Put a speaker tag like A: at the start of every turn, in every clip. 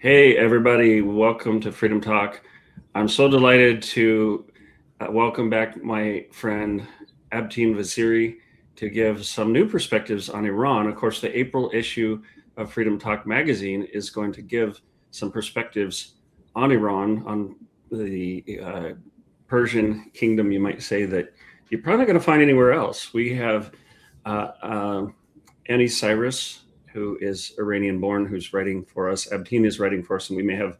A: Hey, everybody, welcome to Freedom Talk. I'm so delighted to welcome back my friend Abteen Vaziri to give some new perspectives on Iran. Of course, the April issue of Freedom Talk magazine is going to give some perspectives on Iran, on the Persian kingdom, you might say, that you're probably not going to find anywhere else. We have uh, uh, Annie Cyrus, who is Iranian born, who's writing for us. Abteen is writing for us, and we may have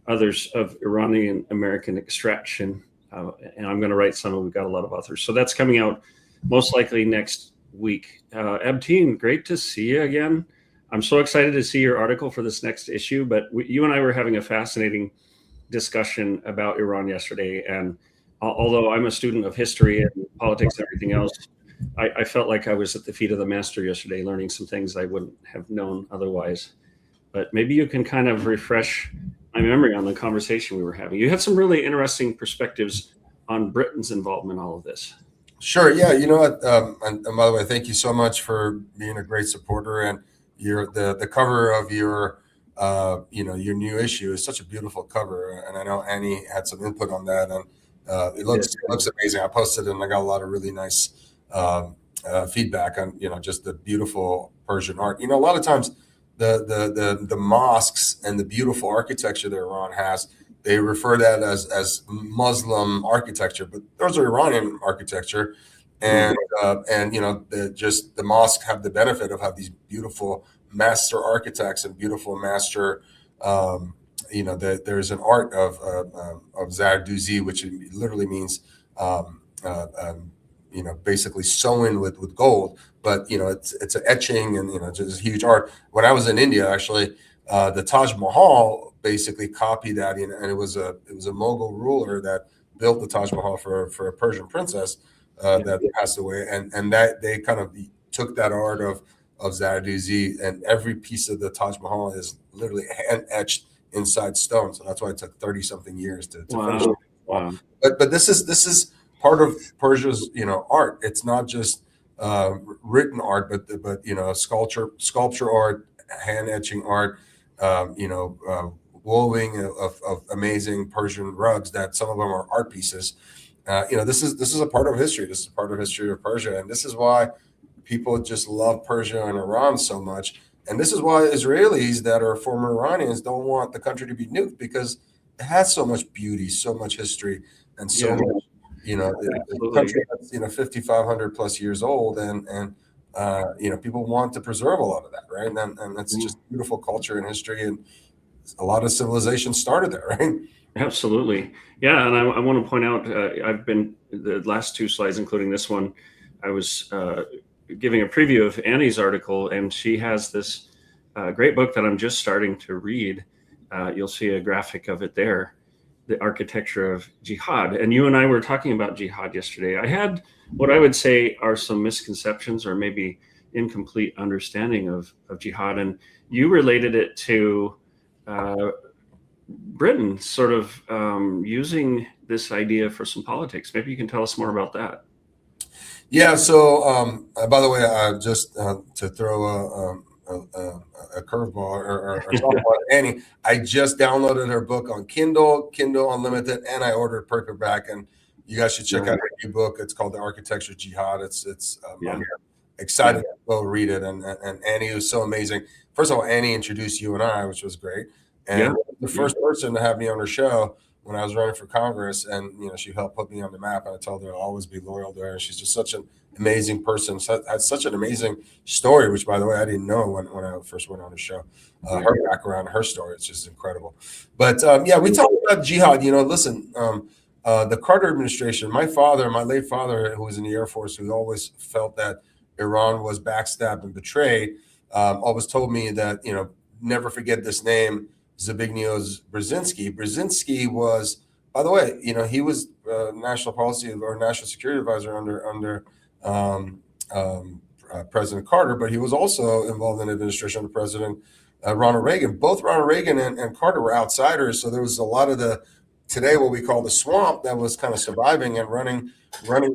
A: others of Iranian American extraction. And I'm going to write some, and we've got a lot of authors. So that's coming out most likely next week. Abteen, great to see you again. I'm so excited to see your article for this next issue. But you and I were having a fascinating discussion about Iran yesterday. And although I'm a student of history and politics and everything else, I felt like I was at the feet of the master yesterday, learning some things I wouldn't have known otherwise. But maybe you can kind of refresh my memory on the conversation we were having. You had some really interesting perspectives on Britain's involvement in all of this.
B: Sure. Yeah. You know what? And by the way, thank you so much for being a great supporter. And the cover of your your new issue is such a beautiful cover. And I know Annie had some input on that, and it looks amazing. I posted it, and I got a lot of really nice feedback on just the beautiful Persian art. A lot of times the mosques and the beautiful architecture that Iran has, they refer that as Muslim architecture, but those are Iranian architecture, and the mosques have the benefit of have these beautiful master architects and beautiful master. There's an art of Zarduzi, which literally means basically sewn with gold. But it's an etching, and just huge art. When I was in India, actually, the Taj Mahal basically copied that, and it was a Mughal ruler that built the Taj Mahal for a Persian princess that passed away, and that they kind of took that art of Zarduzi, and every piece of the Taj Mahal is literally hand etched inside stone. So that's why it took 30 something years to finish it.
A: Wow.
B: But this is part of Persia's art. It's not just written art, but sculpture art, hand etching art, woven of amazing Persian rugs that some of them are art pieces. This is a part of history. This is a part of history of Persia, and this is why people just love Persia and Iran so much. And this is why Israelis that are former Iranians don't want the country to be nuked, because it has so much beauty, so much history, and so much. The country that's 5,500 plus years old, and people want to preserve a lot of that, right? And that's just beautiful culture and history, and a lot of civilization started there, right?
A: Absolutely. Yeah, and I want to point out, I've been the last two slides, including this one, I was giving a preview of Annie's article, and she has this great book that I'm just starting to read. You'll see a graphic of it there, The Architecture of Jihad. And you and I were talking about jihad yesterday. I had what I would say are some misconceptions or maybe incomplete understanding of jihad, and you related it to Britain sort of using this idea for some politics. Maybe you can tell us more about that.
B: Yeah. So, by the way, just to throw a curveball or softball at Annie, I just downloaded her book on Kindle Unlimited, and I ordered paperback. And you guys should check out her new book. It's called The Architecture of Jihad. I'm excited to go read it. And Annie was so amazing. First of all, Annie introduced you and I, which was great. And the first person to have me on her show when I was running for Congress, and she helped put me on the map, and I told her I'll always be loyal to her. And she's just such an amazing person, has such an amazing story, which, by the way, I didn't know when I first went on the show. Her background, her story, it's just incredible. But we talk about jihad. Listen, the Carter administration, my late father, who was in the Air Force, who always felt that Iran was backstabbed and betrayed, always told me that, never forget this name, Zbigniew Brzezinski. Brzezinski was, by the way, he was national policy or national security advisor under President Carter, but he was also involved in the administration under President Ronald Reagan. Both Ronald Reagan and Carter were outsiders, so there was a lot of today what we call the swamp that was kind of surviving and running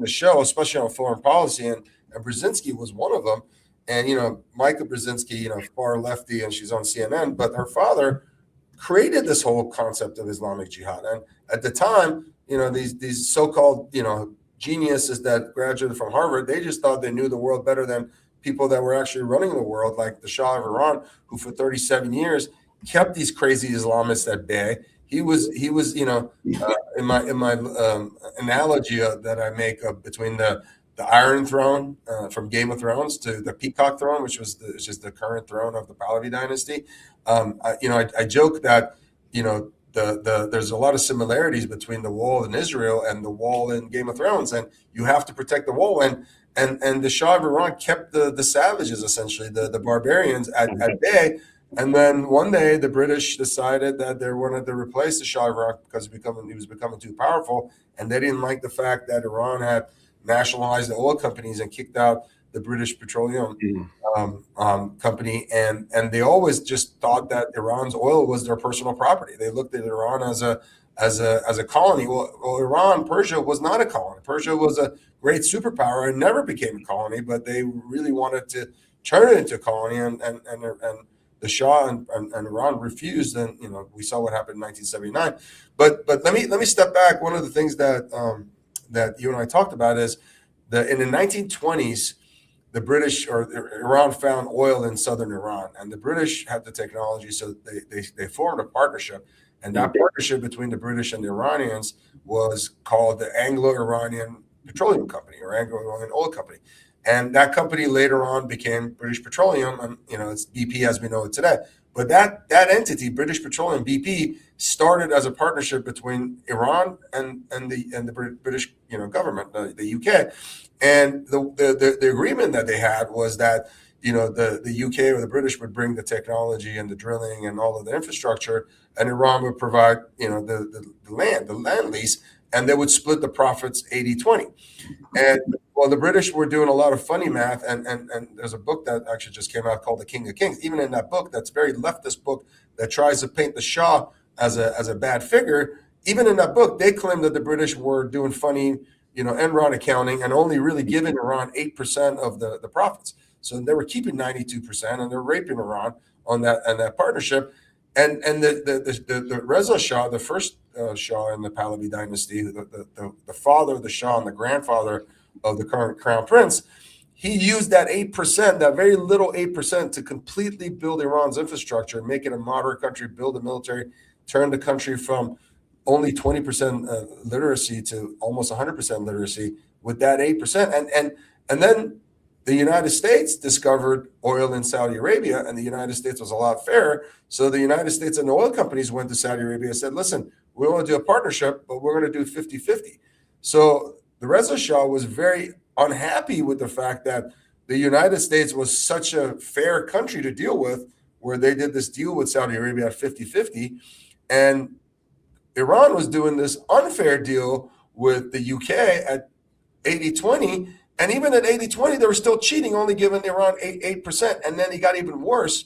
B: the show, especially on foreign policy, and Brzezinski was one of them. And Micah Brzezinski, far lefty, and she's on CNN, but her father, created this whole concept of Islamic Jihad. And at the time, these so-called, geniuses that graduated from Harvard, they just thought they knew the world better than people that were actually running the world, like the Shah of Iran, who for 37 years kept these crazy Islamists at bay. He was, in my analogy that I make between the Iron Throne from Game of Thrones to the Peacock Throne, which is the current throne of the Pahlavi dynasty. I joke that there's a lot of similarities between the wall in Israel and the wall in Game of Thrones, and you have to protect the wall. And the Shah of Iran kept the savages, essentially the barbarians, at bay. And then one day the British decided that they wanted to replace the Shah of Iran because he was becoming too powerful, and they didn't like the fact that Iran had nationalized the oil companies and kicked out the British Petroleum company, and they always just thought that Iran's oil was their personal property. They looked at Iran as a colony. Well, Persia was not a colony. Persia was a great superpower and never became a colony, but they really wanted to turn it into a colony, and the Shah and Iran refused, and we saw what happened in 1979. But let me step back. One of the things that that you and I talked about is that in the 1920s, the British or Iran found oil in southern Iran, and the British had the technology, so they formed a partnership, and that partnership between the British and the Iranians was called the Anglo-Iranian Petroleum Company, or Anglo-Iranian Oil Company. And that company later on became British Petroleum, and it's BP as we know it today. But that entity, British Petroleum, BP, started as a partnership between Iran and the British government, the UK. And the agreement that they had was that the UK or the British would bring the technology and the drilling and all of the infrastructure, and Iran would provide the land lease, and they would split the profits 80-20. And well, the British were doing a lot of funny math, and there's a book that actually just came out called The King of Kings. Even in that book, that's a very leftist book that tries to paint the Shah as a bad figure. Even in that book, they claim that the British were doing funny, Enron accounting and only really giving Iran 8% of the profits. So they were keeping 92%, and they're raping Iran on that partnership. And the Reza Shah, the first Shah in the Pahlavi dynasty, the father of the Shah and the grandfather of the current crown prince, he used that 8%, that very little 8%, to completely build Iran's infrastructure, make it a moderate country, build a military, turn the country from only 20% literacy to almost 100% literacy with that 8%. And then the United States discovered oil in Saudi Arabia, and the United States was a lot fairer. So the United States and the oil companies went to Saudi Arabia and said, listen, we want to do a partnership, but we're going to do 50-50. So the Reza Shah was very unhappy with the fact that the United States was such a fair country to deal with, where they did this deal with Saudi Arabia at 50-50. And Iran was doing this unfair deal with the UK at 80-20. And even at 80-20, they were still cheating, only giving Iran 8%. And then it got even worse.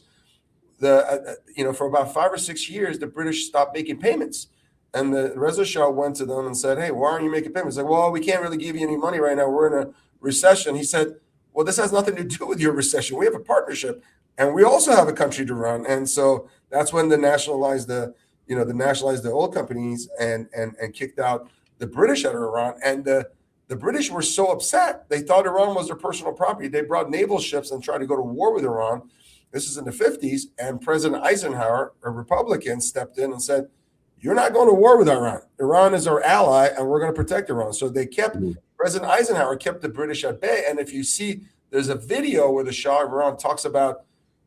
B: For about 5 or 6 years, the British stopped making payments. And the Reza Shah went to them and said, hey, why aren't you making payments? Like, well, we can't really give you any money right now. We're in a recession. He said, well, this has nothing to do with your recession. We have a partnership, and we also have a country to run. And so that's when they nationalized the oil companies and kicked out the British out of Iran. And the British were so upset. They thought Iran was their personal property. They brought naval ships and tried to go to war with Iran. This is in the 50s. And President Eisenhower, a Republican, stepped in and said, you're not going to war with Iran. Iran is our ally, and we're going to protect Iran. So President Eisenhower kept the British at bay. And if you see, there's a video where the Shah of Iran talks about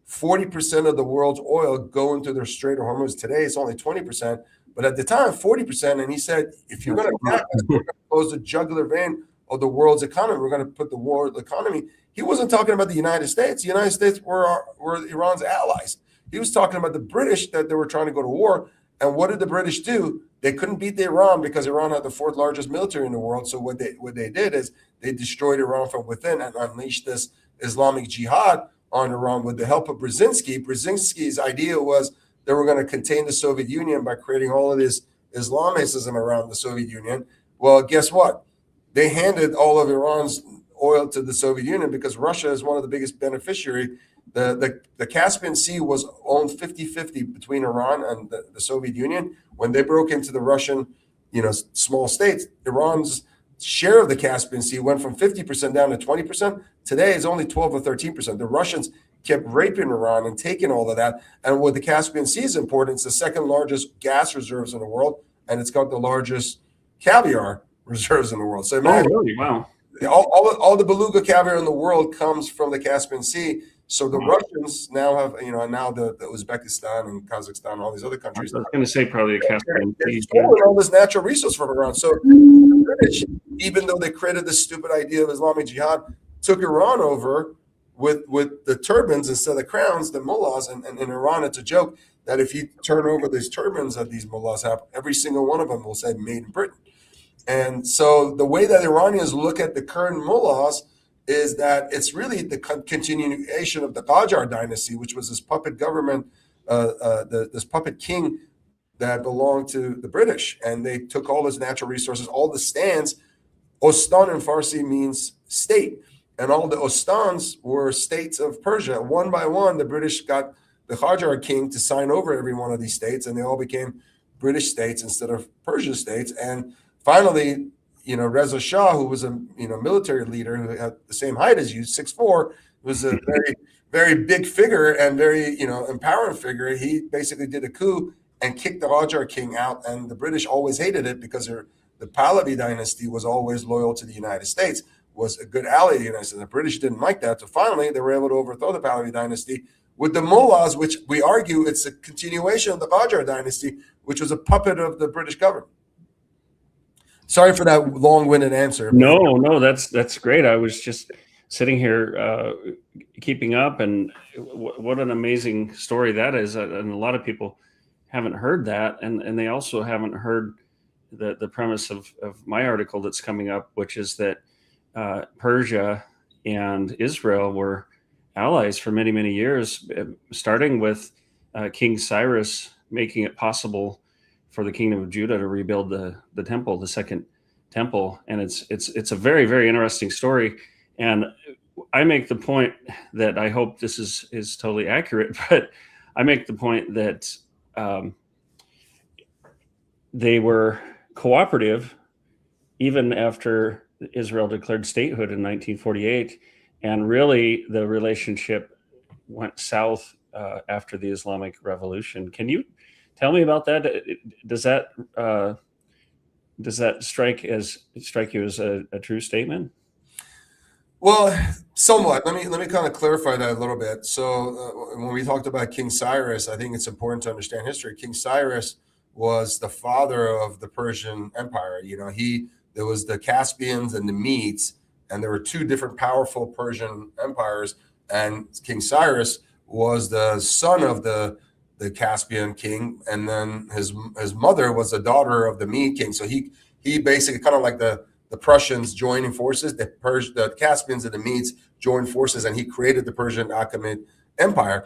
B: 40% of the world's oil going through their Strait of Hormuz. Today, it's only 20%. But at the time, 40%. And he said, if you're going to attack us, we're going to close the jugular vein of the world's economy. We're going to put the world economy. He wasn't talking about the United States. The United States were Iran's allies. He was talking about the British, that they were trying to go to war. And what did the British do? They couldn't beat Iran because Iran had the 4th largest military in the world. So what they did is they destroyed Iran from within and unleashed this Islamic Jihad on Iran with the help of Brzezinski. Brzezinski's idea was they were going to contain the Soviet Union by creating all of this Islamicism around the Soviet Union. Well, guess what? They handed all of Iran's oil to the Soviet Union because Russia is one of the biggest beneficiaries The Caspian Sea was owned 50-50 between Iran and the Soviet Union. When they broke into the Russian, small states, Iran's share of the Caspian Sea went from 50% down to 20%. Today is only 12 or 13%. The Russians kept raping Iran and taking all of that. And what the Caspian Sea is important, it's the second largest gas reserves in the world, and it's got the largest caviar reserves in the world. So imagine,
A: really? Wow.
B: All the beluga caviar in the world comes from the Caspian Sea. So the Russians now have, now the Uzbekistan and Kazakhstan, all these other countries.
A: I was going to say probably the Caspian Sea.
B: Stolen all this natural resource from Iran. So the British, even though they created this stupid idea of Islamic Jihad, took Iran over with the turbans instead of crowns, the mullahs. And in Iran, it's a joke that if you turn over these turbans that these mullahs have, every single one of them will say made in Britain. And so the way that Iranians look at the current mullahs is that it's really the continuation of the Qajar dynasty, which was this puppet government, this puppet king that belonged to the British. And they took all his natural resources, all the stands. Ostan in Farsi means state. And all the Ostans were states of Persia. One by one, the British got the Qajar king to sign over every one of these states, and they all became British states instead of Persian states. And finally, Reza Shah, who was a military leader who had the same height as you, 6'4", was a very, very big figure and very, empowering figure. He basically did a coup and kicked the Qajar king out, and the British always hated it because the Pahlavi dynasty was always loyal to the United States, was a good ally of the United States. The British didn't like that, so finally they were able to overthrow the Pahlavi dynasty with the mullahs, which we argue it's a continuation of the Qajar dynasty, which was a puppet of the British government. Sorry for that long-winded answer.
A: No, that's great. I was just sitting here keeping up, and what an amazing story that is. And a lot of people haven't heard that, and they also haven't heard the premise of my article that's coming up, which is that Persia and Israel were allies for many, many years, starting with King Cyrus making it possible for the kingdom of Judah to rebuild the temple, the second temple. And it's a very, very interesting story. And I make the point that I hope this is totally accurate, but I make the point that they were cooperative even after Israel declared statehood in 1948. And really the relationship went south after the Islamic Revolution. Can you tell me about that? Does that strike you as a true statement?
B: Well, somewhat. Let me kind of clarify that a little bit. So when we talked about King Cyrus, I think it's important to understand history. King Cyrus was the father of the Persian Empire. There was the Caspians and the Medes, and there were two different powerful Persian empires. And King Cyrus was the son of the Caspian king, and then his mother was the daughter of the Mede king. So he basically kind of like the Prussians joining forces, the Caspians and the Medes joined forces, and he created the Persian Achaemenid Empire.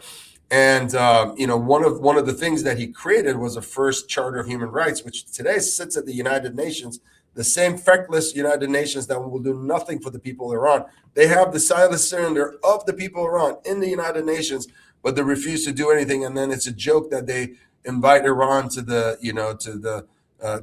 B: And one of the things that he created was the first Charter of Human Rights, which today sits at the United Nations, the same feckless United Nations that will do nothing for the people of Iran. They have the silent cylinder of the people of Iran in the United Nations, but they refuse to do anything. And then it's a joke that they invite Iran to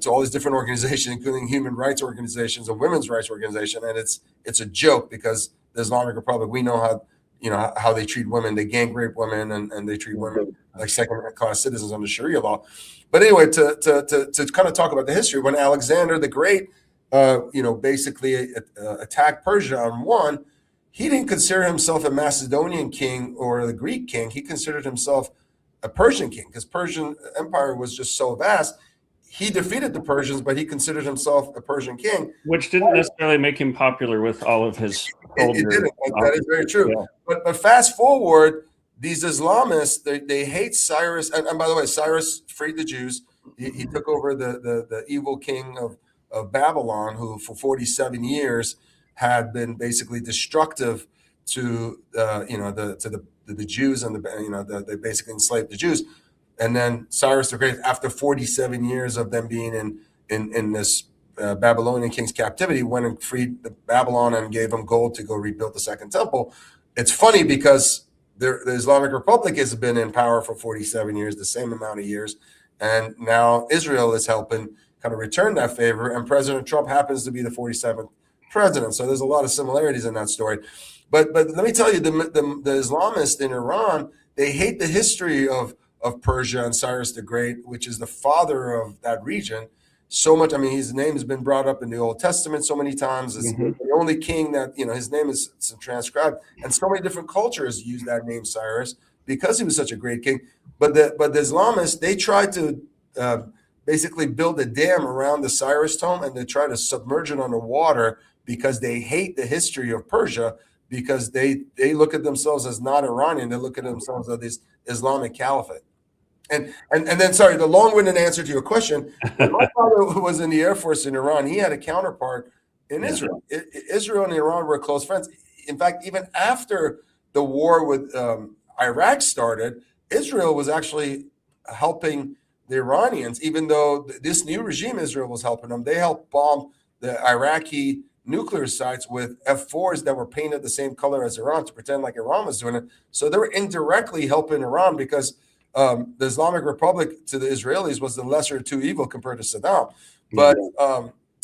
B: all these different organizations, including human rights organizations and women's rights organization. And it's a joke because the Islamic Republic, we know how they treat women. They gang rape women and they treat women like second-class citizens under Sharia law. But anyway, to kind of talk about the history, when Alexander the Great, basically attacked Persia and won, he didn't consider himself a Macedonian king or the Greek king. He considered himself a Persian king because Persian Empire was just so vast. He defeated the Persians, but he considered himself a Persian king.
A: Which didn't necessarily make him popular with all of his soldiers.
B: It didn't. That is very true. Yeah. But fast forward, these Islamists, they hate Cyrus. And by the way, Cyrus freed the Jews. He took over the evil king of Babylon, who for 47 years had been basically destructive to the Jews, and they basically enslaved the Jews. And then Cyrus the Great, after 47 years of them being in this Babylonian king's captivity, went and freed Babylon and gave them gold to go rebuild the second temple. It's funny because the Islamic Republic has been in power for 47 years, the same amount of years. And now Israel is helping kind of return that favor. And President Trump happens to be the 47th president. So there's a lot of similarities in that story. But let me tell you, the Islamists in Iran, they hate the history of Persia and Cyrus the Great, which is the father of that region, so much. I mean, his name has been brought up in the Old Testament so many times. It's the only king that, his name is transcribed. And so many different cultures use that name, Cyrus, because he was such a great king. But the Islamists, they tried to basically build a dam around the Cyrus tomb, and they try to submerge it underwater because they hate the history of Persia, because they look at themselves as not Iranian. They look at themselves as this Islamic caliphate. And then, sorry, the long-winded answer to your question, when my father was in the Air Force in Iran, he had a counterpart in Israel. Israel and Iran were close friends. In fact, even after the war with Iraq started, Israel was actually helping the Iranians, even though this new regime, Israel was helping them. They helped bomb the Iraqi nuclear sites with F-4s that were painted the same color as Iran to pretend like Iran was doing it. So they were indirectly helping Iran, because the Islamic Republic to the Israelis was the lesser of two evil compared to Saddam. But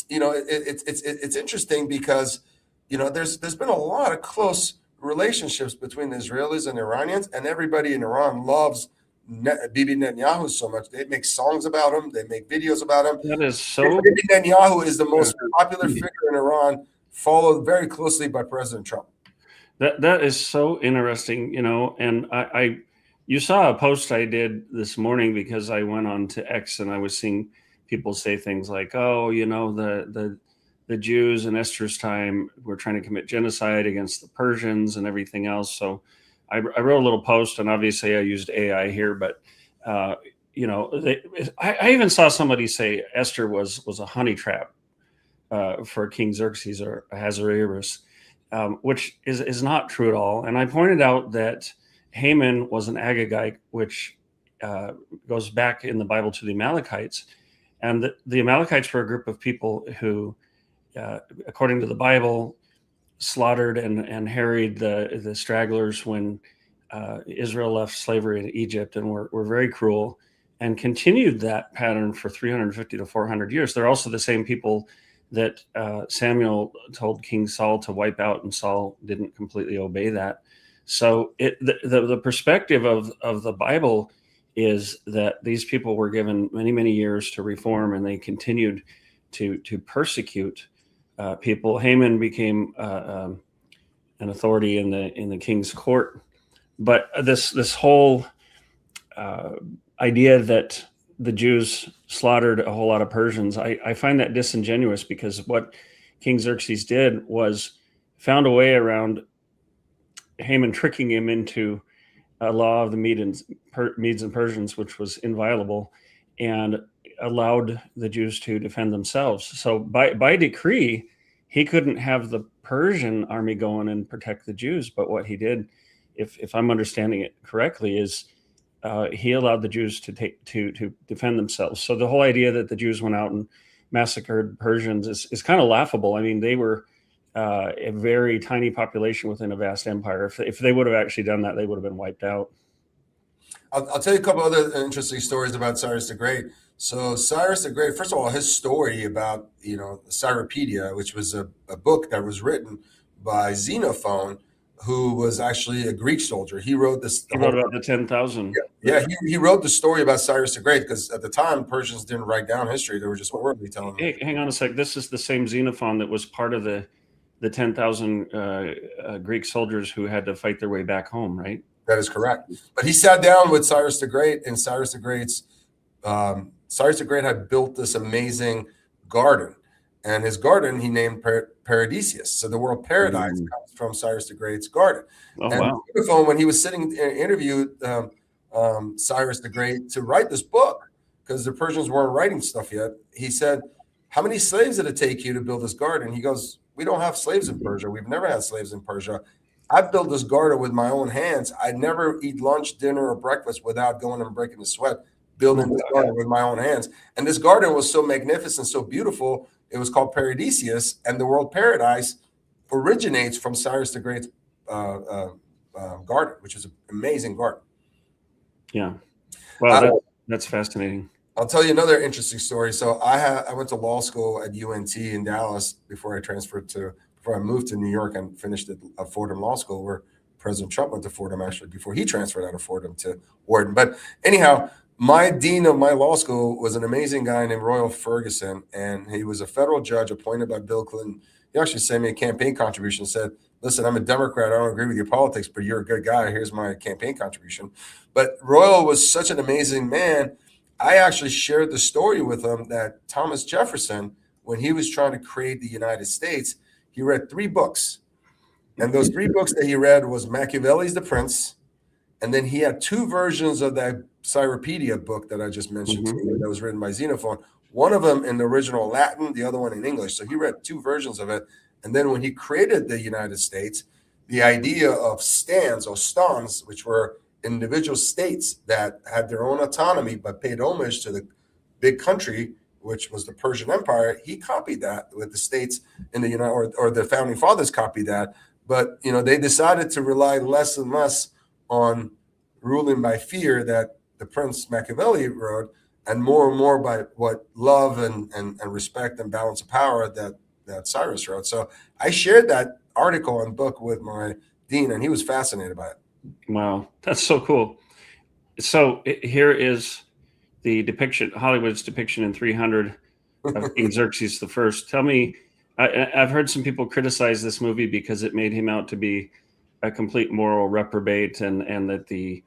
B: it's interesting because there's been a lot of close relationships between the Israelis and Iranians, and everybody in Iran loves Bibi Netanyahu so much. They make songs about him. They make videos about him.
A: That is so.
B: Bibi Netanyahu is the most popular figure in Iran, followed very closely by President Trump.
A: That is so interesting, and you saw a post I did this morning, because I went on to X and I was seeing people say things like, oh, the Jews in Esther's time were trying to commit genocide against the Persians and everything else. So I wrote a little post, and obviously I used AI here, but I even saw somebody say Esther was a honey trap for King Xerxes or Ahasuerus, which is not true at all. And I pointed out that Haman was an Agagite, which goes back in the Bible to the Amalekites, and the Amalekites were a group of people who, according to the Bible, slaughtered and harried the stragglers when Israel left slavery in Egypt, and were very cruel, and continued that pattern for 350 to 400 years. They're also the same people that Samuel told King Saul to wipe out, and Saul didn't completely obey that. So the perspective of the Bible is that these people were given many, many years to reform, and they continued to persecute people. Haman became an authority in the king's court, but this whole idea that the Jews slaughtered a whole lot of Persians, I find that disingenuous, because what King Xerxes did was found a way around Haman tricking him into a law of the Medes and Persians, which was inviolable, and allowed the Jews to defend themselves. So by decree, he couldn't have the Persian army go in and protect the Jews. But what he did, if I'm understanding it correctly, is he allowed the Jews to defend themselves. So the whole idea that the Jews went out and massacred Persians is kind of laughable. I mean, they were a very tiny population within a vast empire. If they would have actually done that, they would have been wiped out.
B: I'll tell you a couple other interesting stories about Cyrus the Great. So Cyrus the Great, first of all, his story about, Cyropedia, which was a book that was written by Xenophon, who was actually a Greek soldier. He wrote this.
A: He wrote about the 10,000.
B: Yeah. He wrote the story about Cyrus the Great, because at the time, Persians didn't write down history. They were just orally telling them.
A: Hey, hang on a sec. This is the same Xenophon that was part of the 10,000 Greek soldiers who had to fight their way back home, right?
B: That is correct. But he sat down with Cyrus the Great, and Cyrus the Great had built this amazing garden, and his garden he named Paradisius. So the word paradise comes from Cyrus the Great's garden.
A: Oh,
B: and
A: wow.
B: Xenophon, when he was sitting interviewed Cyrus the Great to write this book, because the Persians weren't writing stuff yet, he said, "How many slaves did it take you to build this garden?" He goes, "We don't have slaves in Persia. We've never had slaves in Persia. I built this garden with my own hands. I never eat lunch, dinner, or breakfast without going and breaking a sweat, building this garden with my own hands." And this garden was so magnificent, so beautiful, it was called Paradisius. And the word paradise originates from Cyrus the Great's garden, which is an amazing garden.
A: Yeah. Well, that's fascinating.
B: I'll tell you another interesting story. So I went to law school at UNT in Dallas before I moved to New York and finished at Fordham Law School, where President Trump went to Fordham actually before he transferred out of Fordham to Wharton. But anyhow, my dean of my law school was an amazing guy named Royal Ferguson, and he was a federal judge appointed by Bill Clinton. He actually sent me a campaign contribution and said, listen, I'm a Democrat. I don't agree with your politics, but you're a good guy. Here's my campaign contribution. But Royal was such an amazing man. I actually shared the story with him that Thomas Jefferson, when he was trying to create the United States, he read 3 books. And those 3 books that he read was Machiavelli's The Prince. And then he had 2 versions of that Cyropedia book that I just mentioned to you that was written by Xenophon. One of them in the original Latin, the other one in English. So he read 2 versions of it. And then when he created the United States, the idea of stands or stans, which were individual states that had their own autonomy but paid homage to the big country, which was the Persian Empire, he copied that with the states in the or the founding fathers copied that. But they decided to rely less and less on ruling by fear that the Prince Machiavelli wrote, and more by what love and respect and balance of power that Cyrus wrote. So I shared that article and book with my dean, and he was fascinated by it.
A: Wow, that's so cool. So here is the depiction, Hollywood's depiction in 300 of King Xerxes the First. Tell me, I've heard some people criticize this movie because it made him out to be a complete moral reprobate, and that the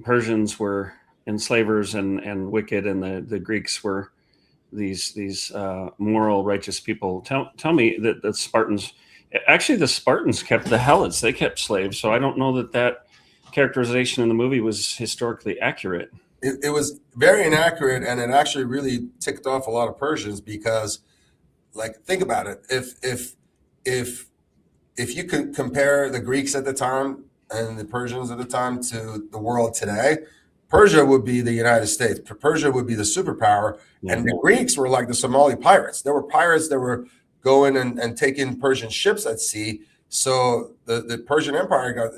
A: Persians were enslavers and wicked, and the Greeks were these moral, righteous people. Tell me that the Spartans kept the Helots. They kept slaves. So I don't know that characterization in the movie was historically accurate.
B: It was very inaccurate, and it actually really ticked off a lot of Persians because, think about it. If you could compare the Greeks at the time and the Persians at the time to the world today, Persia would be the United States. Persia would be the superpower, and the Greeks were like the Somali pirates. There were pirates that were going and taking Persian ships at sea. So the Persian Empire got,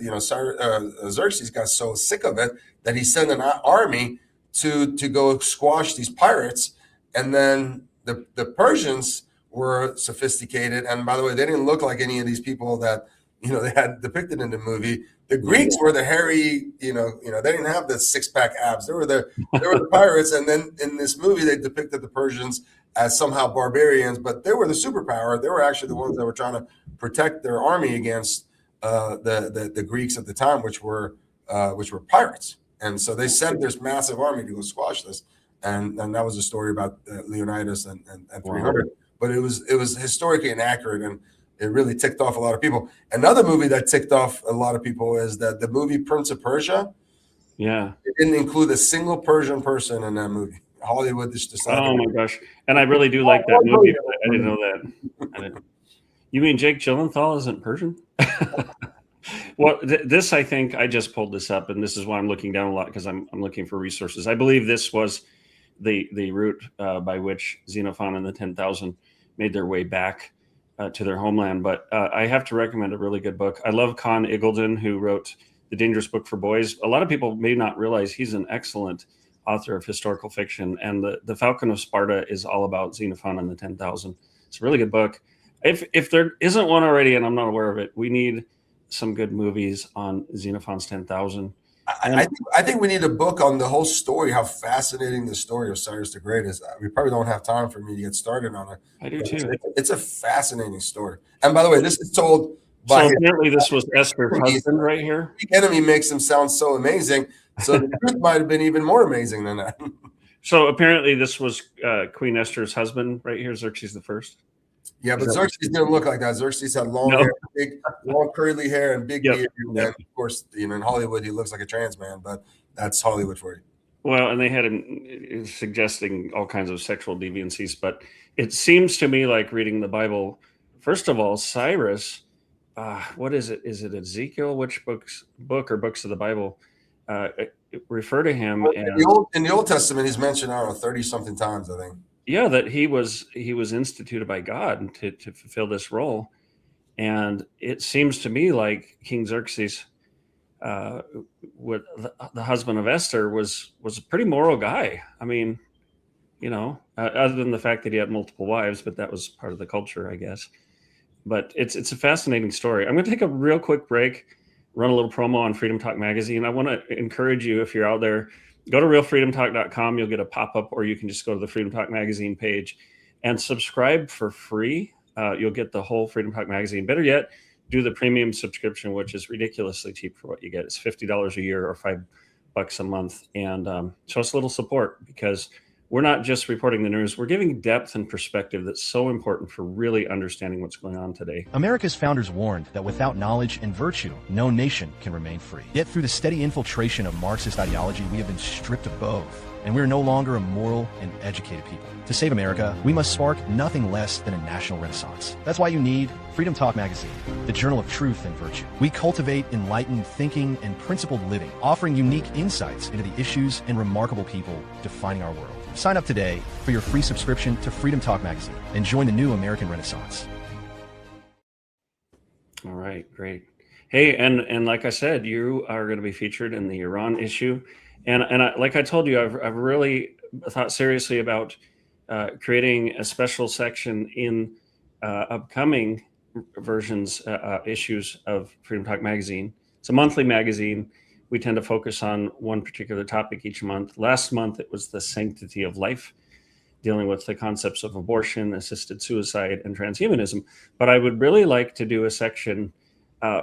B: Xerxes got so sick of it that he sent an army to go squash these pirates. And then the Persians were sophisticated. And by the way, they didn't look like any of these people that, they had depicted in the movie. The Greeks were the hairy, they didn't have the 6-pack abs. They were the pirates. And then in this movie, they depicted the Persians as somehow barbarians, but they were the superpower. They were actually the ones that were trying to protect their army against the Greeks at the time, which were pirates. And so they sent this massive army to go squash this. And that was a story about Leonidas and 300. Wow. But it was historically inaccurate, and it really ticked off a lot of people. Another movie that ticked off a lot of people is that the movie Prince of Persia. Yeah, it didn't include a single Persian person in that movie. Hollywood just decided.
A: Oh my gosh! And I really do like that movie. I didn't know that. You mean Jake Gyllenhaal isn't Persian? Well, this, I think I just pulled this up, and this is why I'm looking down a lot, because I'm looking for resources. I believe this was the route by which Xenophon and the 10,000 made their way back to their homeland. But I have to recommend a really good book. I love Con Iggulden, who wrote The Dangerous Book for Boys. A lot of people may not realize he's an excellent author of historical fiction, and the Falcon of Sparta is all about Xenophon and the 10,000. It's a really good book. If there isn't one already, and I'm not aware of it, we need some good movies on Xenophon's 10,000.
B: I think we need a book on the whole story, how fascinating the story of Cyrus the Great is. We probably don't have time for me to get started on it.
A: I do too.
B: It's a fascinating story. And by the way, this is told by...
A: So apparently this was Esther's husband right here?
B: The enemy makes him sound so amazing. So the truth might have been even more amazing than that.
A: So apparently this was Queen Esther's husband right here, Xerxes the First?
B: Yeah, but Xerxes didn't look like that. Xerxes had long hair, long curly hair, and big beard. And of course, in Hollywood, he looks like a trans man, but that's Hollywood for you.
A: Well, and they had him suggesting all kinds of sexual deviancies, but it seems to me like reading the Bible. First of all, Cyrus, what is it? Is it Ezekiel? Which book or books of the Bible refer to him?
B: In the Old Testament, he's mentioned, I don't know, 30-something times, I think.
A: Yeah, that he was instituted by God to fulfill this role. And it seems to me like King Xerxes, with the husband of Esther was a pretty moral guy. I mean, other than the fact that he had multiple wives, but that was part of the culture, I guess. But it's a fascinating story. I'm going to take a real quick break, run a little promo on Freedom Talk Magazine. I want to encourage you, if you're out there, go to realfreedomtalk.com. You'll get a pop-up, or you can just go to the Freedom Talk Magazine page and subscribe for free. You'll get the whole Freedom Talk Magazine. Better yet, do the premium subscription, which is ridiculously cheap for what you get. It's $50 a year or $5 a month. And show us a little support, because we're not just reporting the news. We're giving depth and perspective that's so important for really understanding what's going on today.
C: America's founders warned that without knowledge and virtue, no nation can remain free. Yet through the steady infiltration of Marxist ideology, we have been stripped of both, and we are no longer a moral and educated people. To save America, we must spark nothing less than a national renaissance. That's why you need Freedom Talk Magazine, the journal of truth and virtue. We cultivate enlightened thinking and principled living, offering unique insights into the issues and remarkable people defining our world. Sign up today for your free subscription to Freedom Talk Magazine and join the new American Renaissance.
A: All right, great. Hey, and like I said, you are going to be featured in the Iran issue. And like I told you, I've really thought seriously about creating a special section in upcoming versions, issues of Freedom Talk Magazine. It's a monthly magazine. We tend to focus on one particular topic each month. Last month, it was the sanctity of life, dealing with the concepts of abortion, assisted suicide, and transhumanism. But I would really like to do a section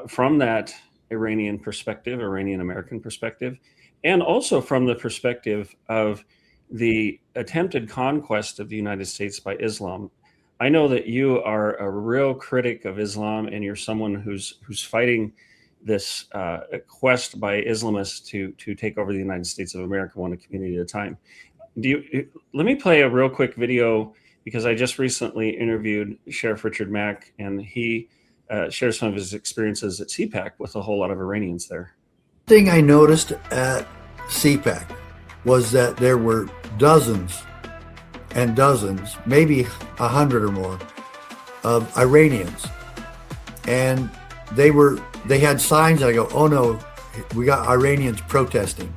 A: from that Iranian perspective, Iranian-American perspective, and also from the perspective of the attempted conquest of the United States by Islam. I know that you are a real critic of Islam, and you're someone who's fighting this quest by Islamists to take over the United States of America one community at a time. Let me play a real quick video, because I just recently interviewed Sheriff Richard Mack, and he shares some of his experiences at CPAC with a whole lot of Iranians there.
D: The thing I noticed at CPAC was that there were dozens and dozens, maybe 100 or more, of Iranians, and they had signs, and I go, oh no, we got Iranians protesting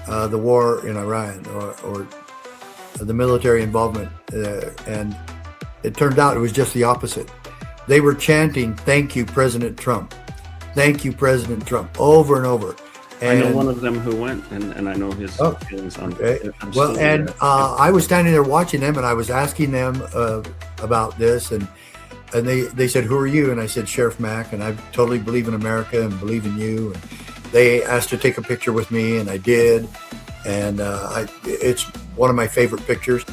D: the war in Iran, or the military involvement, and it turned out it was just the opposite. They were chanting, "Thank you, President Trump. Thank you, President Trump," over and over. And
A: I know one of them who went, and I know his feelings on
D: it. Well, and I was standing there watching them, and I was asking them about this, and they said, "Who are you?" And I said, "Sheriff Mack, and I totally believe in America and believe in you." And they asked to take a picture with me, and I did. And it's one of my favorite pictures.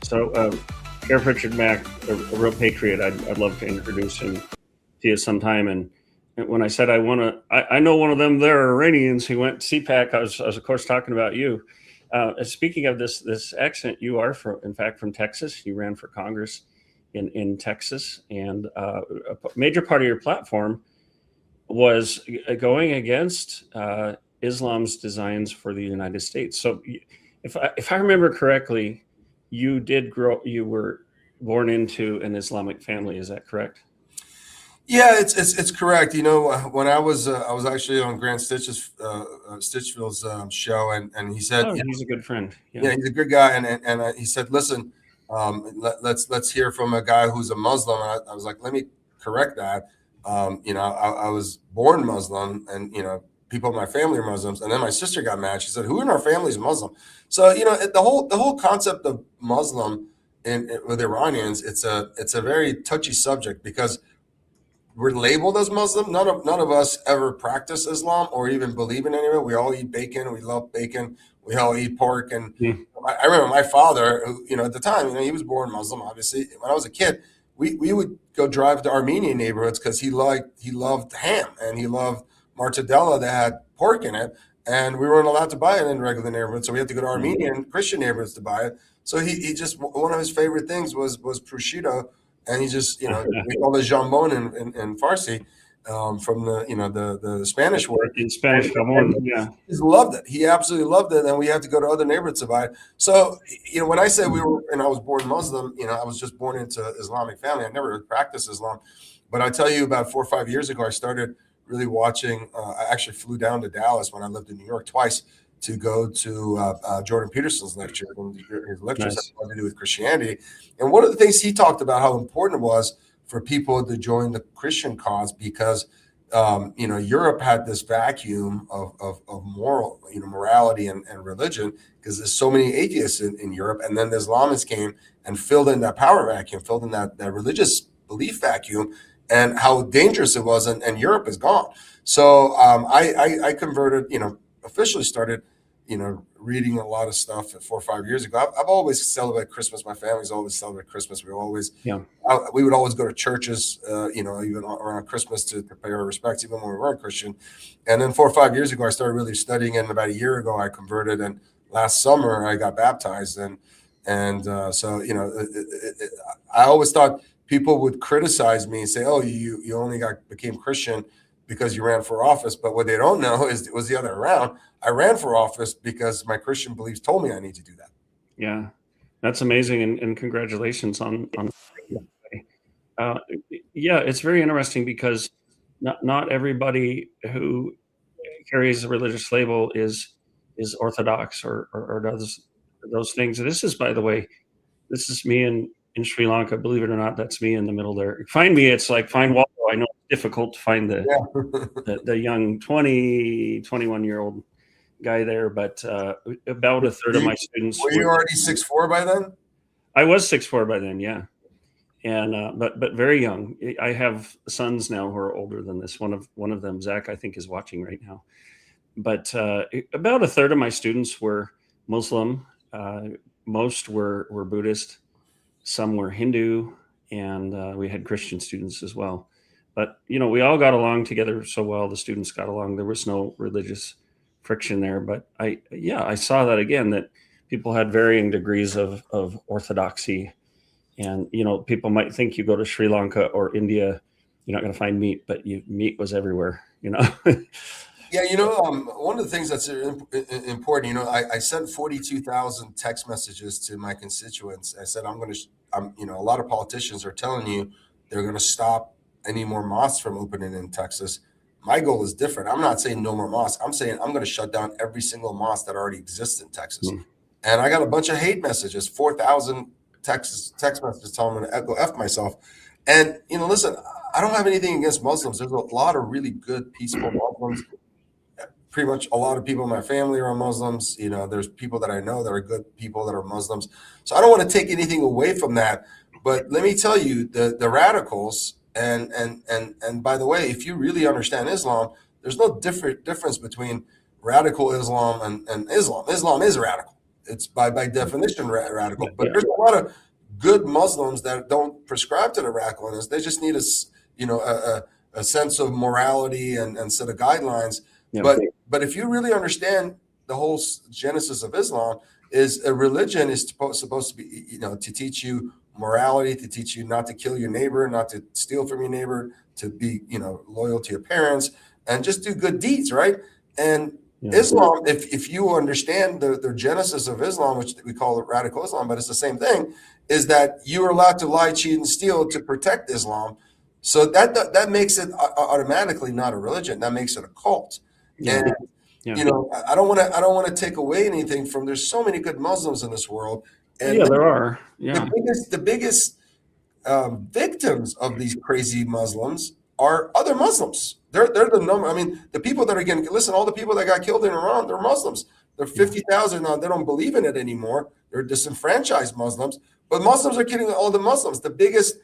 A: So, Sheriff Richard Mack, a real patriot, I'd love to introduce him to you sometime. And when I said I know one of them there Iranians who went to CPAC, I was of course talking about you. Speaking of this accent, you are in fact from Texas. You ran for Congress in Texas, and a major part of your platform was going against Islam's designs for the United States. So, if I remember correctly, you were born into an Islamic family. Is that correct?
B: Yeah, it's correct. You know, when I was actually on Grant Stitchfield's show, and he said,
A: he's a good friend.
B: Yeah, he's a good guy, and he said, listen, let's hear from a guy who's a Muslim. And I was like, let me correct that. I was born Muslim, and people in my family are Muslims, and then my sister got mad. She said, "Who in our family is Muslim?" So the whole concept of Muslim with Iranians, it's a very touchy subject, because we're labeled as Muslim. None of us ever practice Islam or even believe in any of it. We all eat bacon. We love bacon. We all eat pork. And I remember my father, who, at the time, he was born Muslim, obviously. When I was a kid, we would go drive to Armenian neighborhoods because he loved ham, and he loved mortadella that had pork in it. And we weren't allowed to buy it in regular neighborhoods. So we had to go to Armenian Christian neighborhoods to buy it. So he just, one of his favorite things was prosciutto. And he just, we call it jambon in Farsi, from the Spanish word.
A: In Spanish, jamon, yeah.
B: He loved it. He absolutely loved it. And we had to go to other neighborhoods to buy it. So, when I say I was born Muslim, I was just born into Islamic family. I never practiced Islam. But I tell you, about 4 or 5 years ago, I started really watching. I actually flew down to Dallas when I lived in New York twice to go to Jordan Peterson's lecture. And his lectures
A: Nice.
B: had to do with Christianity. And one of the things he talked about how important it was for people to join the Christian cause, because Europe had this vacuum of moral, morality and religion, because there's so many atheists in Europe. And then the Islamists came and filled in that power vacuum, filled in that religious belief vacuum, and how dangerous it was. And Europe is gone. So I converted, officially started, reading a lot of stuff 4 or 5 years ago. I've always celebrated Christmas. My family's always celebrated Christmas. We would always go to churches, even around Christmas to pay our respects, even when we weren't Christian. And then 4 or 5 years ago, I started really studying it. And about a year ago, I converted. And last summer, I got baptized. So I always thought people would criticize me and say, "Oh, you only became Christian because you ran for office." But what they don't know is it was the other way around. I ran for office because my Christian beliefs told me I need to do that.
A: Yeah, that's amazing, and congratulations on. It's very interesting because not everybody who carries a religious label is Orthodox or does those things. This is, by the way, this is me in Sri Lanka. Believe it or not, that's me in the middle there. Find me, it's like find Waldo. I know it's difficult to find the young 20, 21-year-old guy there, but about a third of my students.
B: Were you already 6'4" by then?
A: I was 6'4" by then, yeah. And but very young. I have sons now who are older than this. One of them, Zach, I think, is watching right now. But about a third of my students were Muslim. Most were Buddhist. Some were Hindu, and we had Christian students as well. But we all got along together so well. The students got along. There was no religious friction there. But I saw that again, that people had varying degrees of orthodoxy. And, people might think you go to Sri Lanka or India, you're not going to find meat, but meat was everywhere,
B: Yeah, one of the things that's important, I sent 42,000 text messages to my constituents. I said, a lot of politicians are telling you they're going to stop any more mosques from opening in Texas. My goal is different. I'm not saying no more mosques. I'm saying I'm going to shut down every single mosque that already exists in Texas. Mm. And I got a bunch of hate messages, 4,000 text messages telling me to go F myself. And, listen, I don't have anything against Muslims. There's a lot of really good, peaceful Muslims. Pretty much a lot of people in my family are Muslims. There's people that I know that are good people that are Muslims. So I don't want to take anything away from that. But let me tell you, the radicals, and by the way, if you really understand Islam, there's no difference between radical Islam and Islam. Islam is radical. It's by definition radical. But there's a lot of good Muslims that don't prescribe to the radicalness. They just need a sense of morality and set of guidelines. Yeah. But if you really understand the whole genesis of Islam, is a religion is supposed to be, to teach you morality, to teach you not to kill your neighbor, not to steal from your neighbor, to be, loyal to your parents, and just do good deeds, right? And Islam, if you understand the genesis of Islam, which we call it radical Islam, but it's the same thing, is that you are allowed to lie, cheat, and steal to protect Islam. So that makes it automatically not a religion. That makes it a cult. Yeah. And I don't want to take away anything from. There's so many good Muslims in this world, and
A: there are. Yeah,
B: the biggest victims of these crazy Muslims are other Muslims. They're the number. I mean, the people that are getting all the people that got killed in Iran, they're Muslims. They're 50,000 now. They don't believe in it anymore. They're disenfranchised Muslims, but Muslims are killing all the Muslims. The biggest.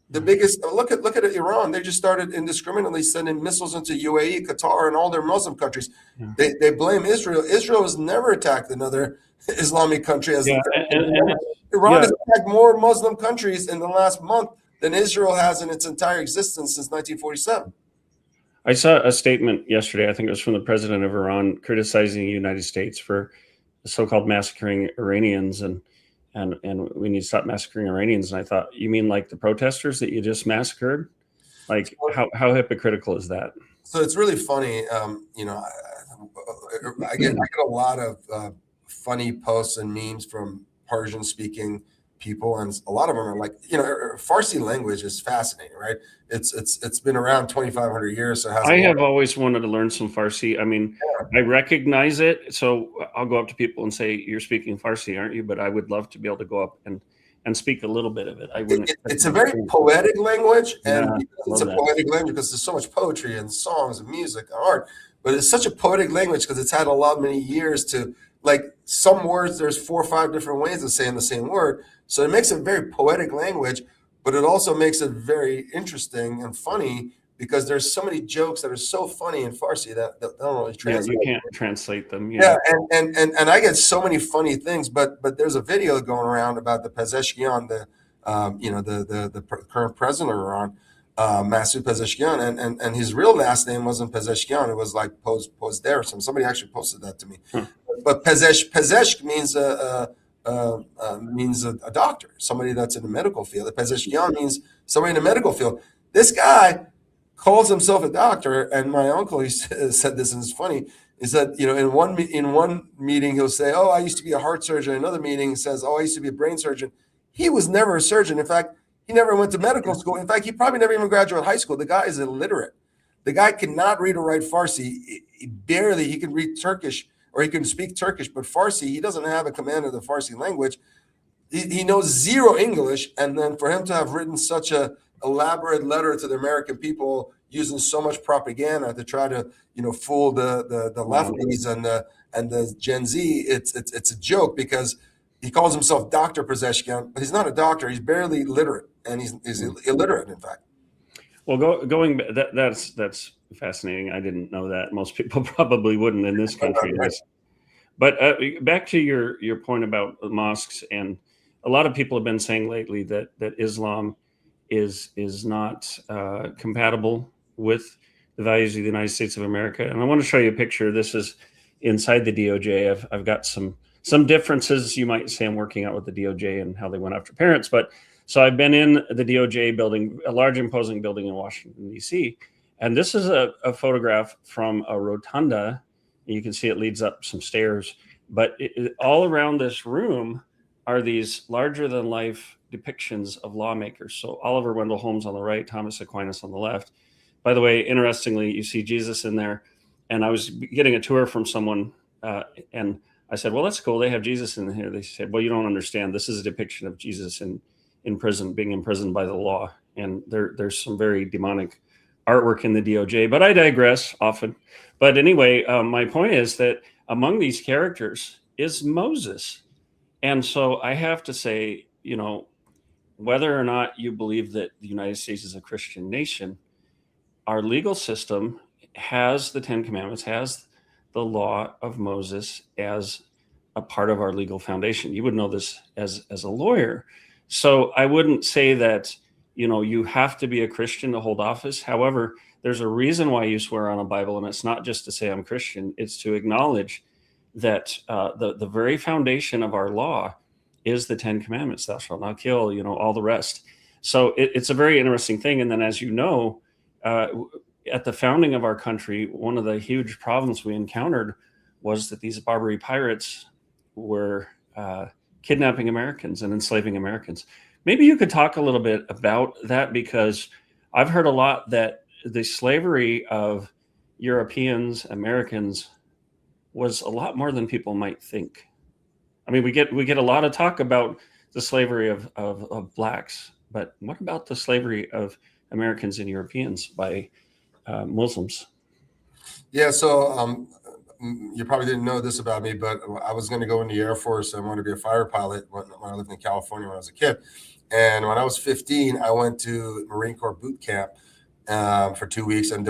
B: Look at Iran. They just started indiscriminately sending missiles into UAE, Qatar, and all their Muslim countries. Yeah. They blame Israel. Israel has never attacked another Islamic country. Iran has attacked more Muslim countries in the last month than Israel has in its entire existence since 1947.
A: I saw a statement yesterday, I think it was from the president of Iran, criticizing the United States for so-called massacring Iranians and we need to stop massacring Iranians. And I thought, you mean like the protesters that you just massacred? Like how hypocritical is that?
B: So it's really funny. I get a lot of funny posts and memes from Persian speaking people, and a lot of them are like, Farsi language is fascinating, right? It's been around 2,500 years, so it has.
A: I have always wanted to learn some Farsi. I mean, I recognize it, so I'll go up to people and say, "You're speaking Farsi, aren't you?" But I would love to be able to go up and speak a little bit of it. I wouldn't.
B: It's a very poetic language, and
A: Yeah,
B: it's a poetic language because there's so much poetry and songs and music and art. But it's such a poetic language because it's had many years to, like, some words. There's 4 or 5 different ways of saying the same word, so it makes it a very poetic language. But it also makes it very interesting and funny because there's so many jokes that are so funny in Farsi that don't really translate.
A: You can't translate them.
B: Yeah, and I get so many funny things, but there's a video going around about the Pezeshkian, the current president of Iran, Masoud Pezeshkian, and his real last name wasn't Pezeshkian; it was like Pozder. Somebody actually posted that to me. But Pezeshk means a doctor, somebody that's in the medical field. Pezeshkian means somebody in the medical field. This guy calls himself a doctor, and my uncle, he said this, and it's funny. He said, in one meeting he'll say, "Oh, I used to be a heart surgeon." In another meeting he says, "Oh, I used to be a brain surgeon." He was never a surgeon. In fact, he never went to medical school. In fact, he probably never even graduated high school. The guy is illiterate. The guy cannot read or write Farsi. He can read Turkish, or he can speak Turkish, but Farsi, he doesn't have a command of the Farsi language. He knows zero English, and then for him to have written such a elaborate letter to the American people using so much propaganda to try to fool the lefties and the Gen Z, it's a joke because he calls himself Dr. Pezeshkian, but he's not a doctor. He's barely literate, and he's illiterate, in fact.
A: Well, that's fascinating. I didn't know that. Most people probably wouldn't in this country. But back to your point about mosques, and a lot of people have been saying lately that Islam is not compatible with the values of the United States of America. And I want to show you a picture. This is inside the DOJ. I've got some differences. You might say I'm working out with the DOJ and how they went after parents, but so I've been in the DOJ building, a large imposing building in Washington, D.C. And this is a photograph from a rotunda. You can see it leads up some stairs, but all around this room are these larger than life depictions of lawmakers. So Oliver Wendell Holmes on the right, Thomas Aquinas on the left. By the way, interestingly, you see Jesus in there. And I was getting a tour from someone, and I said, "Well, that's cool. They have Jesus in here." They said, "Well, you don't understand. This is a depiction of Jesus in prison, being imprisoned by the law." And there's some very demonic artwork in the DOJ, but I digress often. But anyway, my point is that among these characters is Moses. And so I have to say, whether or not you believe that the United States is a Christian nation, our legal system has the 10 Commandments, has the law of Moses as a part of our legal foundation. You would know this as a lawyer. So I wouldn't say that, you have to be a Christian to hold office. However, there's a reason why you swear on a Bible, and it's not just to say I'm Christian. It's to acknowledge that the very foundation of our law is the 10 Commandments. Thou shalt not kill, all the rest. So it's a very interesting thing. And then, as you know, at the founding of our country, one of the huge problems we encountered was that these Barbary pirates were kidnapping Americans and enslaving Americans. Maybe you could talk a little bit about that, because I've heard a lot that the slavery of Europeans, Americans, was a lot more than people might think. I mean, we get a lot of talk about the slavery of blacks, but what about the slavery of Americans and Europeans by Muslims?
B: Yeah, so you probably didn't know this about me, but I was going to go in the Air Force. I wanted to be a fighter pilot when I lived in California when I was a kid. And when I was 15, I went to Marine Corps boot camp for 2 weeks and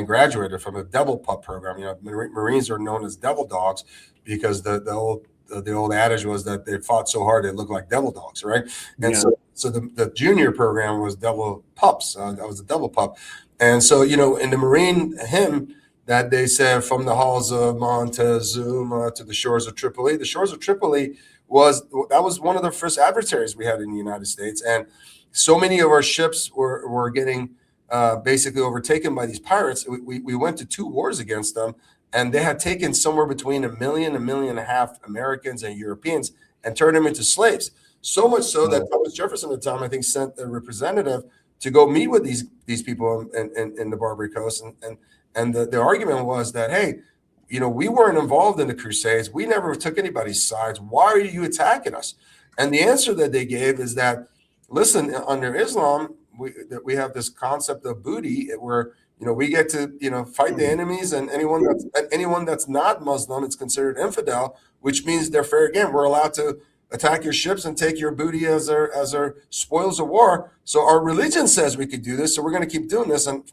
B: graduated from a devil pup program. Marines are known as devil dogs because the old adage was that they fought so hard they looked like devil dogs, right? And so the junior program was devil pups. I was a devil pup. And so, in the Marine hymn that they said, "From the halls of Montezuma to the shores of Tripoli," the shores of Tripoli was one of the first adversaries we had in the United States. And so many of our ships were getting basically overtaken by these pirates. We went to 2 wars against them, and they had taken somewhere between 1.5 million Americans and Europeans and turned them into slaves. So much so that Thomas Jefferson at the time, I think, sent a representative to go meet with these people in the Barbary Coast. And the argument was that, hey, we weren't involved in the Crusades. We never took anybody's sides. Why are you attacking us? And the answer that they gave is that, listen, under Islam, we have this concept of booty where, we get to, fight the enemies, and anyone that's not Muslim, it's considered infidel, which means they're fair game. We're allowed to attack your ships and take your booty as our spoils of war. So our religion says we could do this, so we're going to keep doing this. And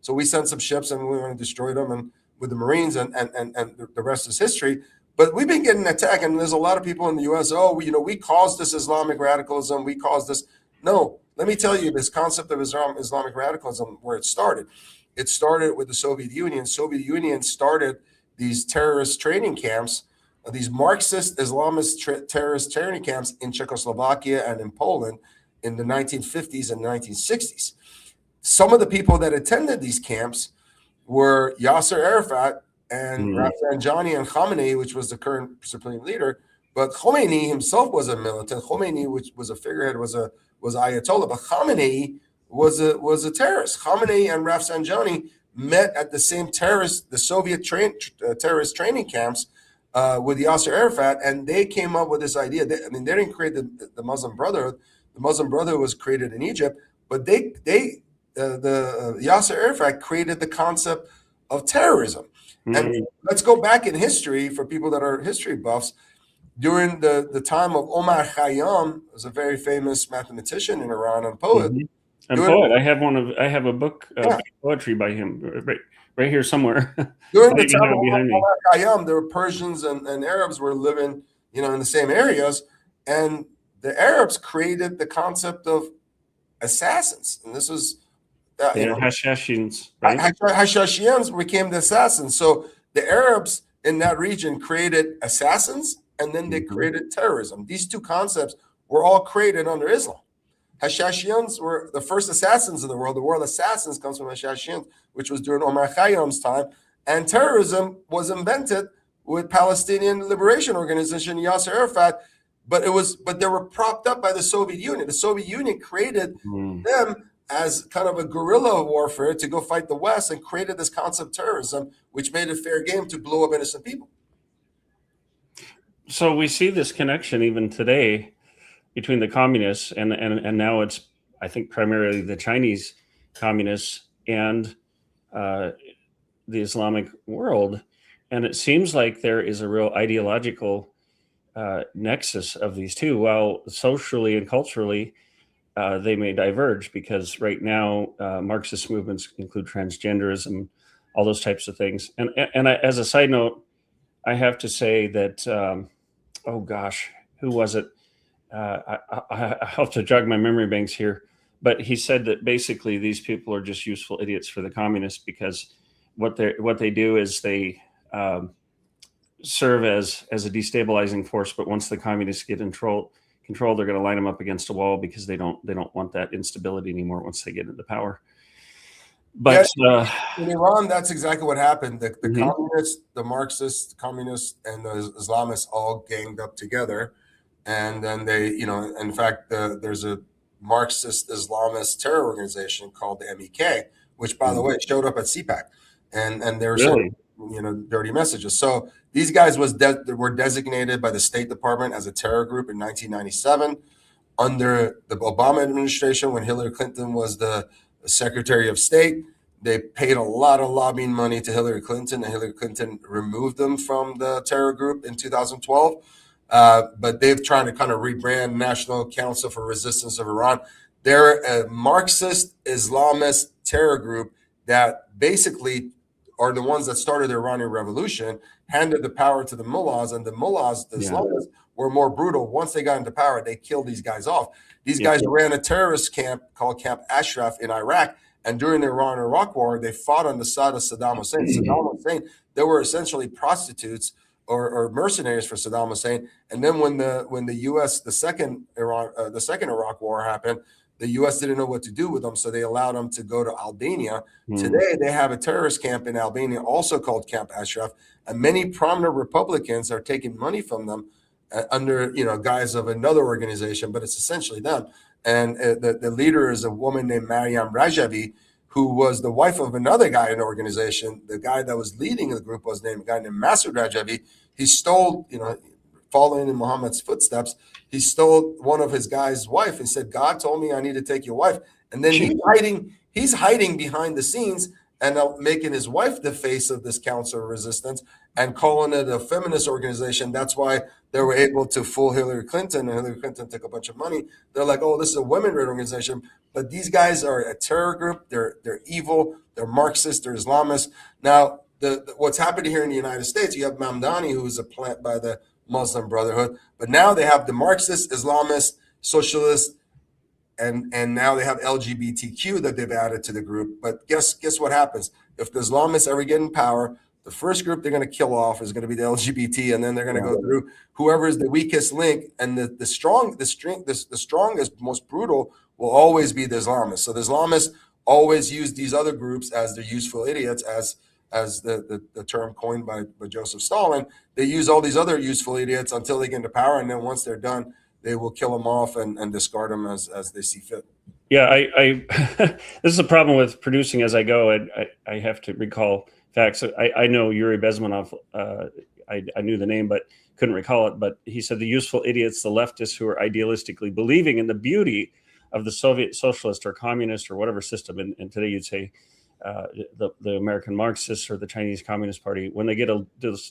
B: so we sent some ships and we want to destroy them, and with the Marines, and the rest is history. But we've been getting attacked, and there's a lot of people in the U.S. We caused this Islamic radicalism. We caused this. No, let me tell you, this concept of Islamic radicalism, where it started with the Soviet Union. Soviet Union started these terrorist training camps, these Marxist Islamist terrorist training camps in Czechoslovakia and in Poland in the 1950s and 1960s. Some of the people that attended these camps were Yasser Arafat and Rafsanjani and Khamenei, which was the current supreme leader. But Khomeini himself was a militant. Khomeini, which was a figurehead, was Ayatollah. But Khamenei was a terrorist. Khamenei and Rafsanjani met at the same the Soviet terrorist training camps with Yasser Arafat, and they came up with this idea. They didn't create the Muslim Brotherhood. The Muslim Brotherhood was created in Egypt, but the Yasser Arafat created the concept of terrorism. And let's go back in history for people that are history buffs. During the time of Omar Khayyam, was a very famous mathematician in Iran and poet.
A: Poet. I have a book of poetry by him right here somewhere.
B: During the time of Omar Khayyam, there were Persians and Arabs were living, in the same areas, and the Arabs created the concept of assassins, and this was
A: Hashashins, right?
B: Hashashians became the assassins. So the Arabs in that region created assassins, and then they created terrorism. These two concepts were all created under Islam. Hashashians were the first assassins in the world. The word assassins comes from Hashashians, which was during Omar Khayyam's time. And terrorism was invented with Palestinian Liberation Organization, Yasser Arafat, but they were propped up by the Soviet Union. The Soviet Union created them as kind of a guerrilla warfare to go fight the West, and created this concept of terrorism, which made it fair game to blow up innocent people.
A: So we see this connection even today between the communists and now it's, I think, primarily the Chinese communists and the Islamic world. And it seems like there is a real ideological nexus of these two. While socially and culturally, they may diverge, because right now Marxist movements include transgenderism, all those types of things. And I, as a side note, I have to say that, oh gosh, who was it? I have to jog my memory banks here, but he said that basically these people are just useful idiots for the communists, because what they do is they serve as a destabilizing force. But once the communists get control, they're going to line them up against a wall, because they don't want that instability anymore once they get into power. But
B: in Iran, that's exactly what happened. The communists, the Marxists, the communists, and the Islamists all ganged up together. And then they, in fact, there's a Marxist Islamist terror organization called the MEK, which, by the way, showed up at CPAC, and they were sending, dirty messages. So these guys were designated by the State Department as a terror group in 1997 under the Obama administration, when Hillary Clinton was the Secretary of State. They paid a lot of lobbying money to Hillary Clinton, and Hillary Clinton removed them from the terror group in 2012. But they've tried to kind of rebrand National Council for Resistance of Iran. They're a Marxist Islamist terror group that basically are the ones that started the Iranian Revolution, handed the power to the mullahs, and the mullahs, the Islamists, were more brutal. Once they got into power, they killed these guys off. These guys ran a terrorist camp called Camp Ashraf in Iraq, and during the Iran-Iraq War, they fought on the side of Saddam Hussein. Saddam Hussein, they were essentially prostitutes or mercenaries for Saddam Hussein. And then when the U.S. the second Iraq War happened, the U.S. didn't know what to do with them, so they allowed them to go to Albania. Today, they have a terrorist camp in Albania, also called Camp Ashraf, and many prominent Republicans are taking money from them under guise of another organization, but it's essentially them. And the leader is a woman named Maryam Rajavi, who was the wife of another guy in the organization. The guy that was leading the group was a guy named Masood Rajavi. He stole, following in Muhammad's footsteps, he stole one of his guy's wife and said, God told me I need to take your wife. And then he's hiding behind the scenes and making his wife the face of this council of resistance and calling it a feminist organization. That's why they were able to fool Hillary Clinton, and Hillary Clinton took a bunch of money. They're like, oh, this is a women-led organization. But these guys are a terror group. They're evil. They're Marxist. They're Islamists. Now, what's happening here in the United States, you have Mamdani, who is a plant by the Muslim Brotherhood. But now they have the Marxist, Islamist, socialist, and now they have LGBTQ that they've added to the group. But guess what happens? If the Islamists ever get in power, the first group they're going to kill off is going to be the LGBT, and then they're going to go through whoever is the weakest link, and the strongest, most brutal will always be the Islamists. So the Islamists always use these other groups as the useful idiots, as the term coined by Joseph Stalin. They use all these other useful idiots until they get into power, and then once they're done, they will kill them off and discard them as they see fit.
A: Yeah, I this is a problem with producing as I go. I have to recall facts. I know Yuri Bezmenov. I knew the name, but couldn't recall it. But he said the useful idiots, the leftists who are idealistically believing in the beauty of the Soviet socialist or communist or whatever system. And today you'd say the American Marxists or the Chinese Communist Party, when they get a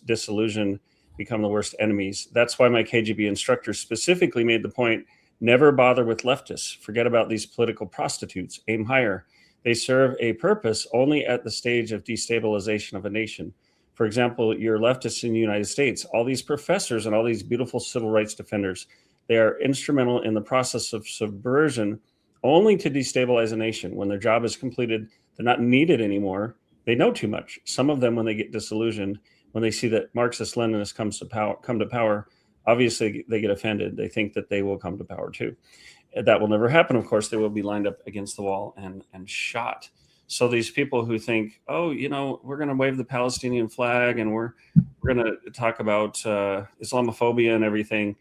A: disillusion, become the worst enemies. That's why my KGB instructor specifically made the point, never bother with leftists. Forget about these political prostitutes. Aim higher. They serve a purpose only at the stage of destabilization of a nation. For example, your leftists in the United States, all these professors and all these beautiful civil rights defenders, they are instrumental in the process of subversion only to destabilize a nation. When their job is completed, they're not needed anymore. They know too much. Some of them, when they get disillusioned, when they see that Marxist-Leninists come to power, obviously they get offended. They think that they will come to power too. That will never happen. Of course, they will be lined up against the wall and shot. So these people who think, oh, we're going to wave the Palestinian flag and we're going to talk about Islamophobia and everything.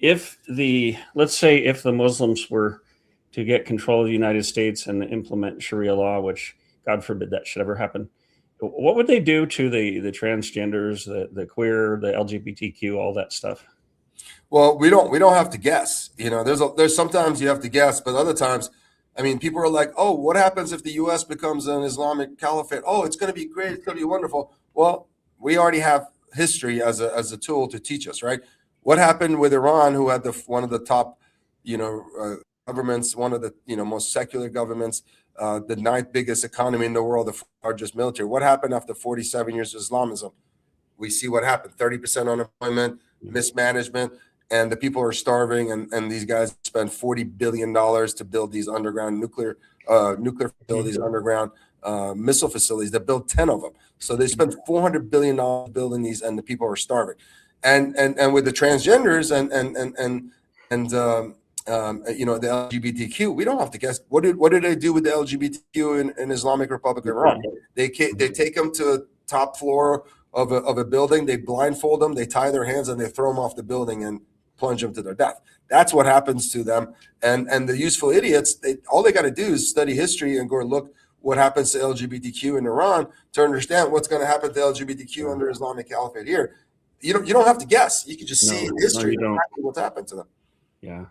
A: Let's say if the Muslims were to get control of the United States and implement Sharia law, which God forbid that should ever happen, what would they do to the transgenders, the queer, the LGBTQ, all that stuff?
B: Well, we don't have to guess. There's sometimes you have to guess, but other times, people are like, oh, what happens if the U.S. becomes an Islamic caliphate? Oh, it's going to be great. It's going to be wonderful. Well, we already have history as a tool to teach us, right? What happened with Iran, who had one of the top, governments, one of the most secular governments, the ninth biggest economy in the world, the largest military. What happened after 47 years of Islamism? We see what happened: 30% unemployment, mismanagement, and the people are starving. And these guys spend $40 billion to build these underground nuclear facilities, underground missile facilities. They built 10 of them. So they spent $400 billion building these, and the people are starving. And with the transgenders and the LGBTQ, we don't have to guess. What did they do with the LGBTQ in Islamic Republic of Iran? They take them to the top floor of a building, they blindfold them, they tie their hands, and they throw them off the building and plunge them to their death. That's what happens to them. And the useful idiots, all they got to do is study history and go look what happens to LGBTQ in Iran to understand what's going to happen to LGBTQ under Islamic Caliphate here. You don't have to guess. You can just see in history what's happened to them.
A: Yeah.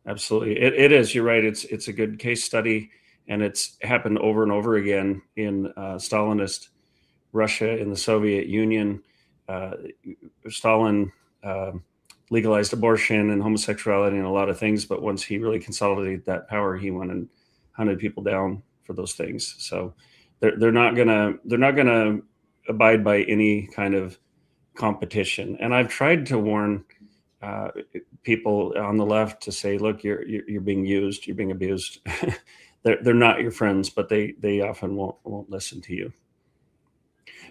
A: Absolutely. It is. You're right. It's a good case study, and it's happened over and over again in Stalinist Russia, in the Soviet Union. Stalin legalized abortion and homosexuality and a lot of things, but once he really consolidated that power, he went and hunted people down for those things. So they're not gonna abide by any kind of competition. And I've tried to warn people on the left to say, look, you're being used, you're being abused. they're not your friends, but they often won't listen to you.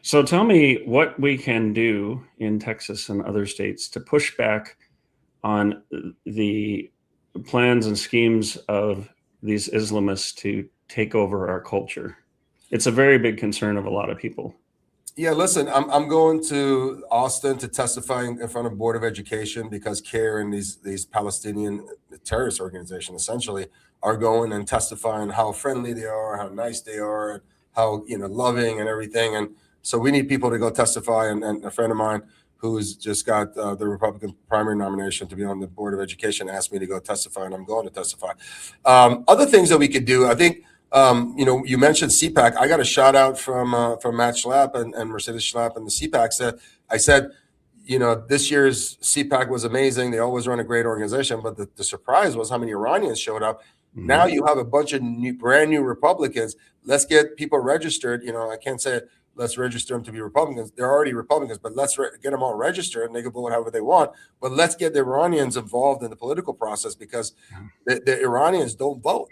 A: So tell me what we can do in Texas and other states to push back on the plans and schemes of these Islamists to take over our culture. It's a very big concern of a lot of people.
B: Yeah, listen, I'm going to Austin to testify in front of Board of Education because CARE and these Palestinian terrorist organizations essentially are going and testifying how friendly they are, how nice they are, and how loving and everything. And so we need people to go testify. And a friend of mine who's just got the Republican primary nomination to be on the Board of Education asked me to go testify, and I'm going to testify. Other things that we could do, I think. You mentioned CPAC. I got a shout out from Matt Schlapp and Mercedes Schlapp and the CPAC. I said, this year's CPAC was amazing. They always run a great organization, but the surprise was how many Iranians showed up. Mm-hmm. Now you have a bunch of brand new Republicans. Let's get people registered. I can't say let's register them to be Republicans. They're already Republicans, but let's get them all registered and they can vote however they want. But let's get the Iranians involved in the political process because the Iranians don't vote.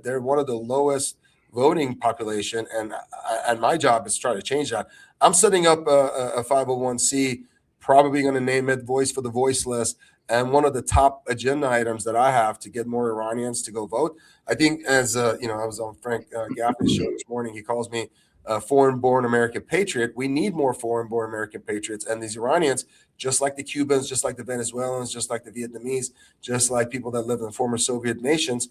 B: They're one of the lowest voting population, and my job is to try to change that. I'm setting up a 501c, probably going to name it Voice for the Voiceless. And one of the top agenda items that I have to get more Iranians to go vote. I think I was on Frank Gaffney's show this morning. He calls me foreign-born American patriot. We need more foreign-born American patriots. And these Iranians, just like the Cubans, just like the Venezuelans, just like the Vietnamese, just like people that live in former Soviet nations,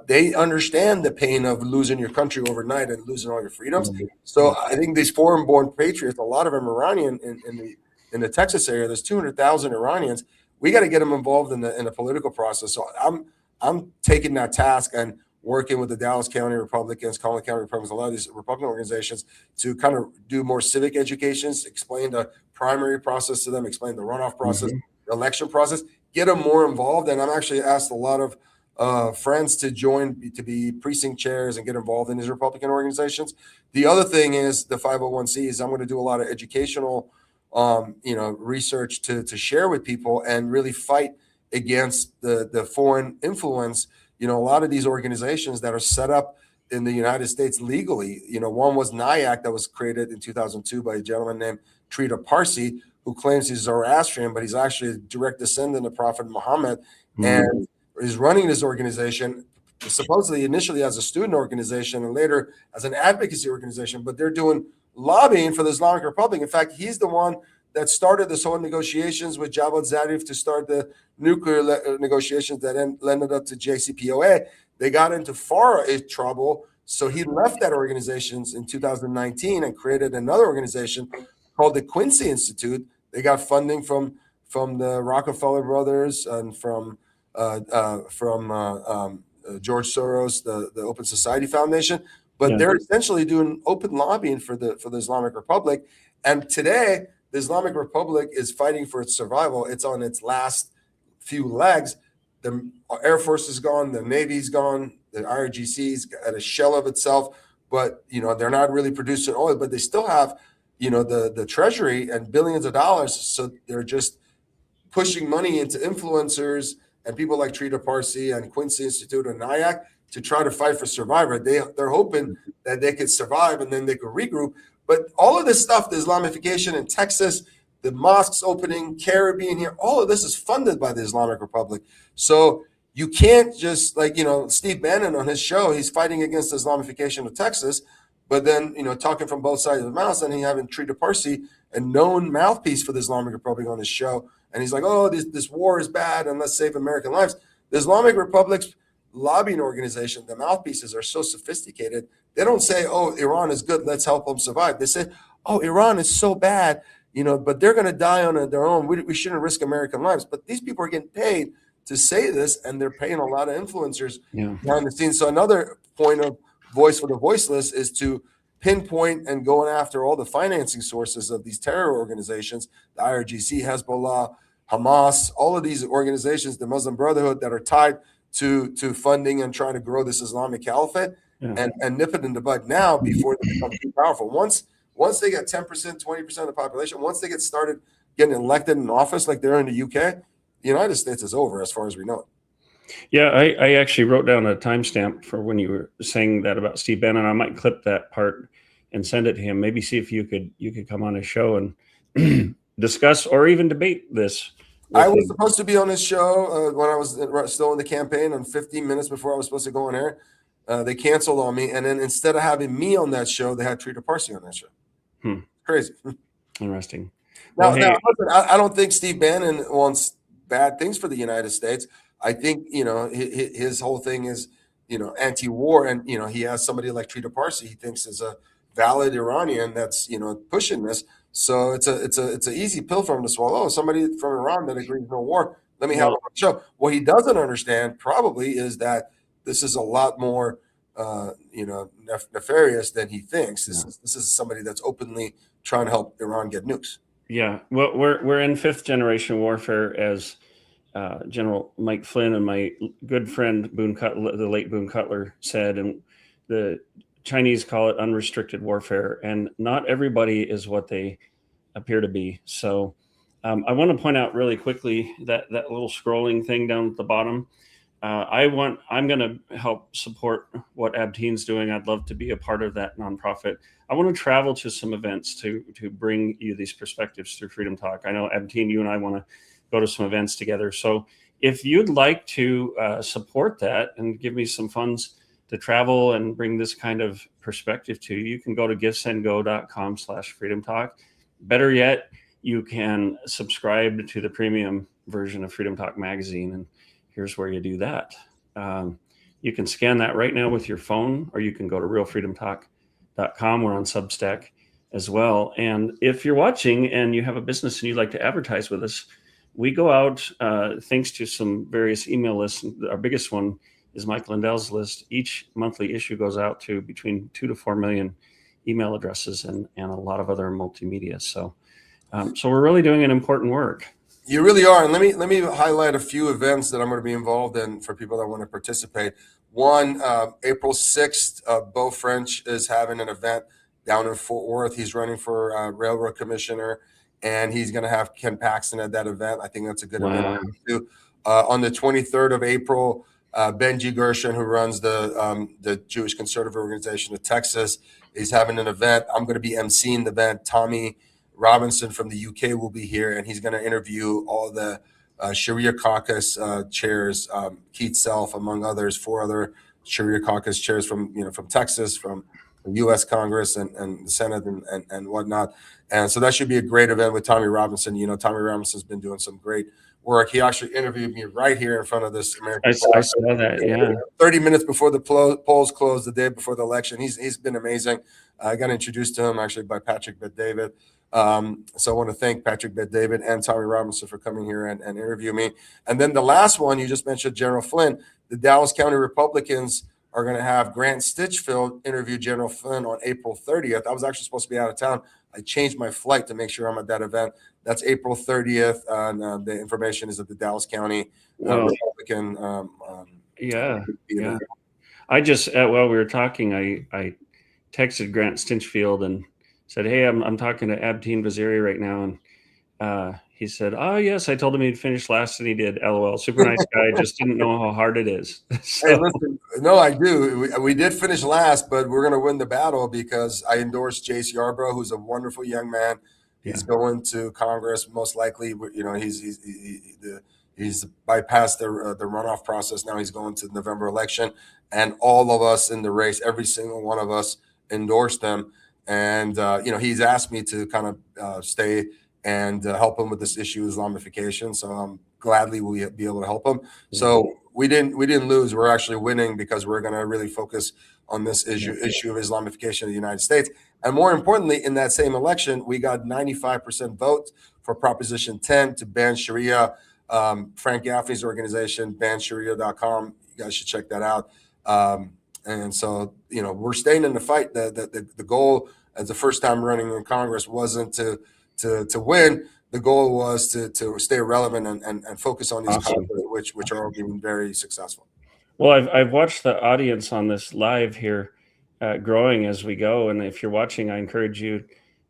B: they understand the pain of losing your country overnight and losing all your freedoms. So I think these foreign-born patriots, a lot of them Iranian in the Texas area, there's 200,000 Iranians. We got to get them involved in the political process. So I'm taking that task and working with the Dallas County Republicans, Collin County Republicans, a lot of these Republican organizations to kind of do more civic educations, explain the primary process to them, explain the runoff process, the election process, get them more involved. And I'm actually asked a lot of friends to join to be precinct chairs and get involved in these Republican organizations. The other thing is the 501c. I'm going to do a lot of educational research to share with people and really fight against the foreign influence. A lot of these organizations that are set up in the United States legally, one was NIAC that was created in 2002 by a gentleman named Trita Parsi, who claims he's Zoroastrian, but he's actually a direct descendant of Prophet Muhammad, and is running this organization supposedly initially as a student organization and later as an advocacy organization, but they're doing lobbying for the Islamic Republic. In fact, he's the one that started this whole negotiations with Javad Zarif to start the nuclear negotiations that ended up to JCPOA. They got into far trouble, so he left that organization in 2019 and created another organization called the Quincy Institute. They got funding from the Rockefeller brothers and from George Soros, the Open Society Foundation. But they're essentially doing open lobbying for the Islamic Republic. And today, the Islamic Republic is fighting for its survival. It's on its last few legs. The Air Force is gone. The Navy's gone. The IRGC's at a shell of itself. But, they're not really producing oil. But they still have, the Treasury and billions of dollars. So they're just pushing money into influencers and people like Trita Parsi and Quincy Institute and NIAC to try to fight for survival. They're hoping that they could survive and then they could regroup. But all of this stuff, the Islamification in Texas, the mosques opening, Caribbean here, all of this is funded by the Islamic Republic. So you can't just Steve Bannon on his show, he's fighting against the Islamification of Texas, but then, talking from both sides of the mouth, and he having Trita Parsi, a known mouthpiece for the Islamic Republic on his show. And he's like, oh, this war is bad and let's save American lives. The Islamic Republic's lobbying organization, the mouthpieces are so sophisticated. They don't say, oh, Iran is good, let's help them survive. They say, oh, Iran is so bad, but they're going to die on their own. We shouldn't risk American lives. But these people are getting paid to say this, and they're paying a lot of influencers behind the scenes. So another point of Voice for the Voiceless is to pinpoint and going after all the financing sources of these terror organizations, the IRGC, Hezbollah, Hamas, all of these organizations, the Muslim Brotherhood that are tied to funding and trying to grow this Islamic caliphate and nip it in the bud now before they become too powerful. Once they get 10%, 20% of the population, once they get started getting elected in office like they're in the UK, the United States is over as far as we know it.
A: Yeah, I actually wrote down a timestamp for when you were saying that about Steve Bannon. I might clip that part and send it to him. Maybe see if you could come on his show and discuss or even debate this.
B: I was supposed to be on his show when I was still in the campaign, and 15 minutes before I was supposed to go on air, they canceled on me. And then instead of having me on that show, they had Trita Parsi on that show. Crazy.
A: Interesting.
B: Now,
A: Well, hey,
B: now listen, I don't think Steve Bannon wants bad things for the United States. I think, his whole thing is, anti-war. And, he has somebody like Trita Parsi he thinks is a valid Iranian that's, pushing this. So it's a easy pill for him to swallow. Oh, somebody from Iran that agrees no war. Let me have him on the show. What he doesn't understand probably is that this is a lot more, nefarious than he thinks. This is somebody that's openly trying to help Iran get nukes.
A: Yeah, well, we're in fifth generation warfare, as General Mike Flynn and my good friend Boone Cutler, the late Boone Cutler, said, and the Chinese call it unrestricted warfare, and not everybody is what they appear to be. So I want to point out really quickly that little scrolling thing down at the bottom. I'm going to help support what Abteen's doing. I'd love to be a part of that nonprofit. I want to travel to some events to bring you these perspectives through Freedom Talk. I know, Abteen, you and I want to go to some events together. So if you'd like to support that and give me some funds to travel and bring this kind of perspective to you, you can go to giftsendgo.com/Freedom Talk. Better yet, you can subscribe to the premium version of Freedom Talk magazine, and here's where you do that. You can scan that right now with your phone, or you can go to realfreedomtalk.com. We're on Substack as well. And if you're watching and you have a business and you'd like to advertise with us, we go out thanks to some various email lists. Our biggest one is Mike Lindell's list. Each monthly issue goes out to between 2 to 4 million email addresses and a lot of other multimedia. So we're really doing an important work.
B: You really are. And let me highlight a few events that I'm going to be involved in for people that want to participate. One, April 6th, Beau French is having an event down in Fort Worth. He's running for railroad commissioner, and he's going to have Ken Paxton at that event. I think that's a good event too. On the 23rd of April, Benji Gershon, who runs the Jewish Conservative Organization of Texas, is having an event. I'm going to be emceeing the event. Tommy Robinson from the UK will be here, and he's going to interview all the Sharia caucus chairs, Keith Self, among others, 4 other Sharia caucus chairs from Texas, from U.S. Congress and the Senate and whatnot. And so that should be a great event with Tommy Robinson. Tommy Robinson's been doing some great work. He actually interviewed me right here in front of this American.
A: I saw that, yeah.
B: 30 minutes before the polls closed, the day before the election. He's been amazing. I got introduced to him actually by Patrick Bet-David. So I want to thank Patrick Bet-David and Tommy Robinson for coming here and interview me. And then the last one, you just mentioned General Flynn. The Dallas County Republicans are going to have Grant Stinchfield interview General Flynn on April 30th. I was actually supposed to be out of town. I changed my flight to make sure I'm at that event. That's April 30th. And the information is at the Dallas County Republican.
A: Yeah. I just, while we were talking, I texted Grant Stinchfield and said, hey, I'm talking to Abteen Vaziri right now. And he said, oh, yes, I told him he'd finish last, and he did. LOL. Super nice guy. Just didn't know how hard it is. So.
B: Hey, listen, no, I do. We did finish last, but we're going to win the battle because I endorsed Jace Yarbrough, who's a wonderful young man. He's going to Congress, most likely. He's bypassed the runoff process. Now he's going to the November election. And all of us in the race, every single one of us endorsed him. And, he's asked me to kind of stay and help him with this issue of Islamification. So I'm gladly will be able to help him. Yeah. So we didn't lose. We're actually winning because we're going to really focus on this issue of Islamification of the United States. And more importantly, in that same election, we got 95% votes for Proposition 10 to ban Sharia. Frank Gaffney's organization, bansharia.com. You guys should check that out. And so, we're staying in the fight. The goal as the first time running in Congress wasn't to win. The goal was to stay relevant and focus on these causes, which are being very successful.
A: Well, I've watched the audience on this live here growing as we go. And if you're watching, I encourage you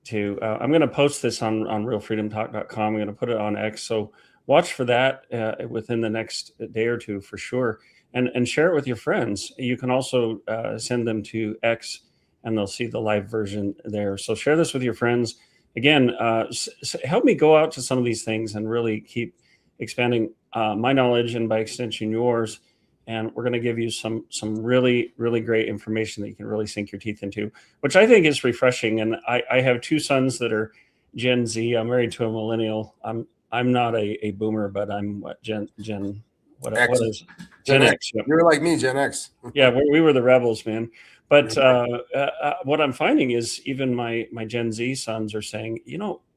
A: to, I'm going to post this on realfreedomtalk.com. I'm going to put it on X. So watch for that within the next day or two for sure. And share it with your friends. You can also send them to X and they'll see the live version there. So share this with your friends. Again, help me go out to some of these things and really keep expanding my knowledge and by extension yours. and we're going to give you some really, really great information that you can really sink your teeth into, which I think is refreshing. And I have two sons that are Gen Z. I'm married to a millennial. I'm not a boomer, but I'm what Gen what is
B: Gen
A: X. Yep.
B: You're like me, Gen X.
A: Yeah, we were the rebels, man. But what I'm finding is even my Gen Z sons are saying,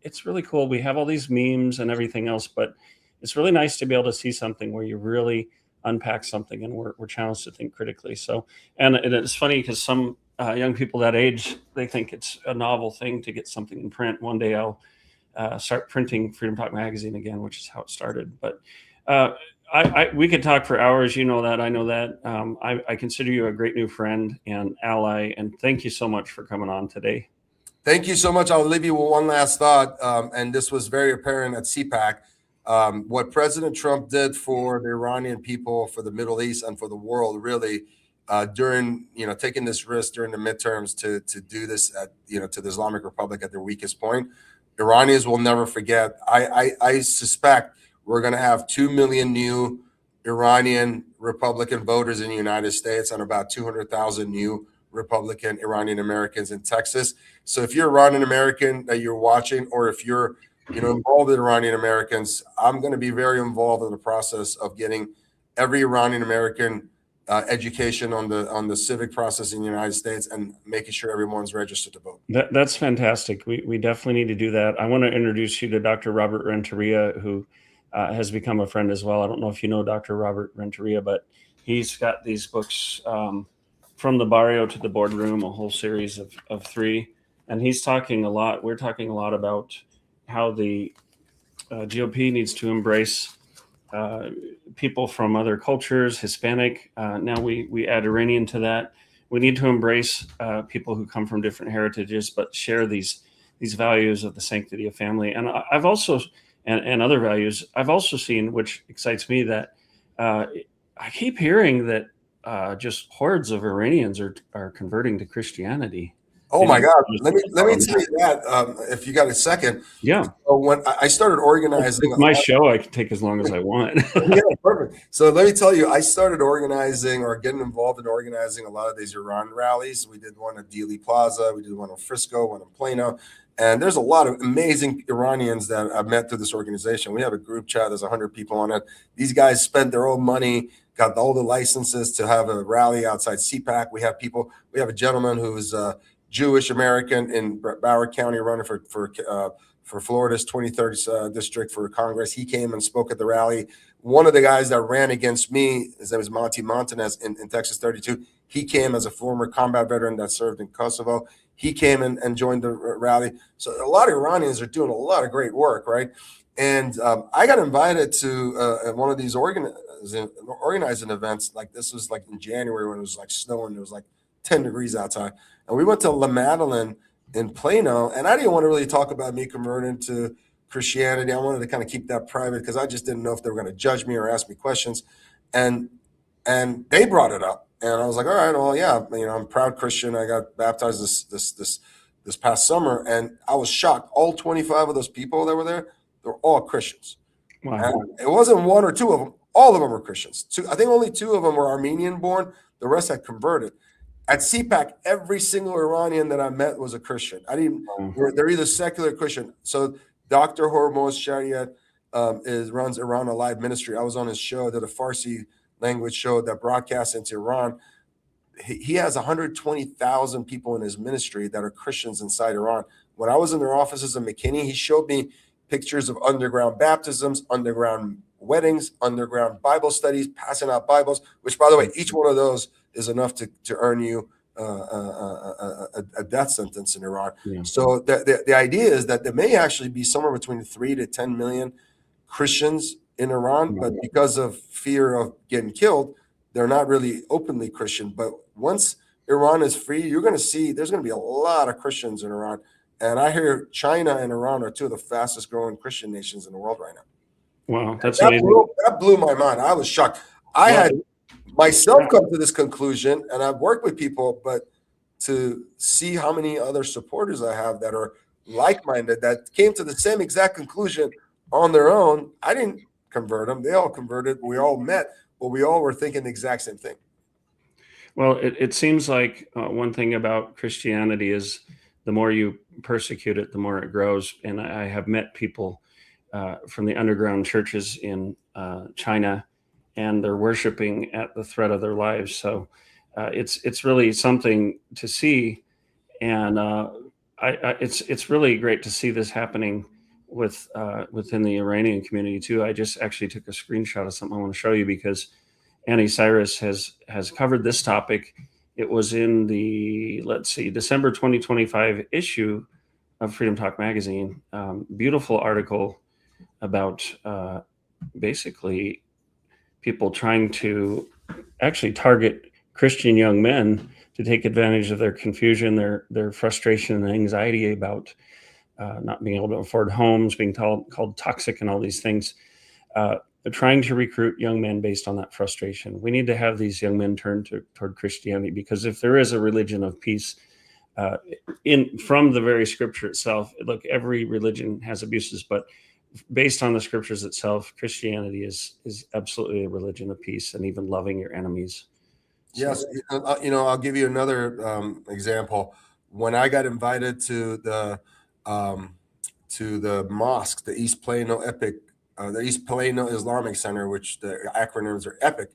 A: it's really cool. We have all these memes and everything else, but it's really nice to be able to see something where you really unpack something and we're challenged to think critically. So, and it's funny because some young people that age, they think it's a novel thing to get something in print. One day I'll start printing Freedom Talk magazine again, which is how it started. But we could talk for hours. You know that. I know that. I consider you a great new friend and ally. And thank you so much for coming on today.
B: Thank you so much. I'll leave you with one last thought. And this was very apparent at CPAC. What President Trump did for the Iranian people, for the Middle East, and for the world, really, during, taking this risk during the midterms to do this to the Islamic Republic at their weakest point, Iranians will never forget. I suspect we're going to have 2 million new Iranian Republican voters in the United States and about 200,000 new Republican Iranian Americans in Texas. So if you're Iranian American that you're watching, or if you're involved in Iranian Americans, I'm going to be very involved in the process of getting every Iranian American education on the civic process in the United States and making sure everyone's registered to vote.
A: That's fantastic. We definitely need to do that. I want to introduce you to Dr. Robert Renteria, who has become a friend as well. I don't know if you know Dr. Robert Renteria, but he's got these books, From the Barrio to the Boardroom, a whole series of 3. And he's talking a lot. We're talking a lot about how the GOP needs to embrace people from other cultures, Hispanic. Now we add Iranian to that. We need to embrace people who come from different heritages, but share these values of the sanctity of family. And I've also, and other values, I've also seen, which excites me, that I keep hearing that just hordes of Iranians are converting to Christianity.
B: Oh my God! Let me tell you that if you got a second.
A: Yeah.
B: So when I started organizing,
A: my show, I can take as long as I want.
B: Yeah, perfect. So let me tell you, I started organizing or getting involved in organizing a lot of these Iran rallies. We did one at Dealey Plaza, we did one in Frisco, one in Plano, and there's a lot of amazing Iranians that I've met through this organization. We have a group chat. There's 100 people on it. These guys spent their own money, got all the licenses to have a rally outside CPAC. We have a gentleman who's Jewish American in Broward County running for Florida's 23rd district for Congress. He came and spoke at the rally. One of the guys that ran against me, his name is Monty Montanez in Texas 32. He came as a former combat veteran that served in Kosovo. He came and joined the rally. So a lot of Iranians are doing a lot of great work, right? And I got invited to one of these organizing events. Like this was like in January when it was like snowing. It was like 10 degrees outside. And we went to La Madeleine in Plano, and I didn't want to really talk about me converting to Christianity. I wanted to kind of keep that private because I just didn't know if they were going to judge me or ask me questions. And they brought it up, and I was like, all right, well, yeah, I'm a proud Christian. I got baptized this past summer, and I was shocked. All 25 of those people that were there, they're all Christians.
A: Wow.
B: And it wasn't one or two of them. All of them were Christians. I think only 2 of them were Armenian born. The rest had converted. At CPAC, every single Iranian that I met was a Christian. They're either secular or Christian. So Dr. Hormoz Shariat runs Iran Alive Ministry. I was on his show, did a Farsi language show that broadcasts into Iran. He has 120,000 people in his ministry that are Christians inside Iran. When I was in their offices in McKinney, he showed me pictures of underground baptisms, underground weddings, underground Bible studies, passing out Bibles, which, by the way, each one of those is enough to earn you a death sentence in Iran. Yeah. So the idea is that there may actually be somewhere between 3 to 10 million Christians in Iran, but because of fear of getting killed, they're not really openly Christian. But once Iran is free, you're going to see there's going to be a lot of Christians in Iran. And I hear China and Iran are 2 of the fastest growing Christian nations in the world right now.
A: Wow, that's amazing.
B: That blew my mind. I was shocked. I had myself come to this conclusion, and I've worked with people, but to see how many other supporters I have that are like-minded, that came to the same exact conclusion on their own. I didn't convert them. They all converted. We all met. but we all were thinking the exact same thing.
A: Well, it seems like one thing about Christianity is the more you persecute it, the more it grows. And I have met people from the underground churches in China, and they're worshiping at the threat of their lives. So it's really something to see, and it's really great to see this happening within the Iranian community too. I just actually took a screenshot of something I want to show you, because Annie Cyrus has covered this topic. It was in the, December 2025 issue of Freedom Talk magazine. Beautiful article about basically people trying to actually target Christian young men to take advantage of their confusion, their frustration and anxiety about not being able to afford homes, being called toxic and all these things. They're trying to recruit young men based on that frustration. We need to have these young men turn toward Christianity, because if there is a religion of peace, from the very scripture itself, look, every religion has abuses, but based on the scriptures itself, Christianity is absolutely a religion of peace and even loving your enemies. So,
B: yes, I'll give you another example. When I got invited to the mosque, the East Plano Islamic Center, which the acronyms are EPIC.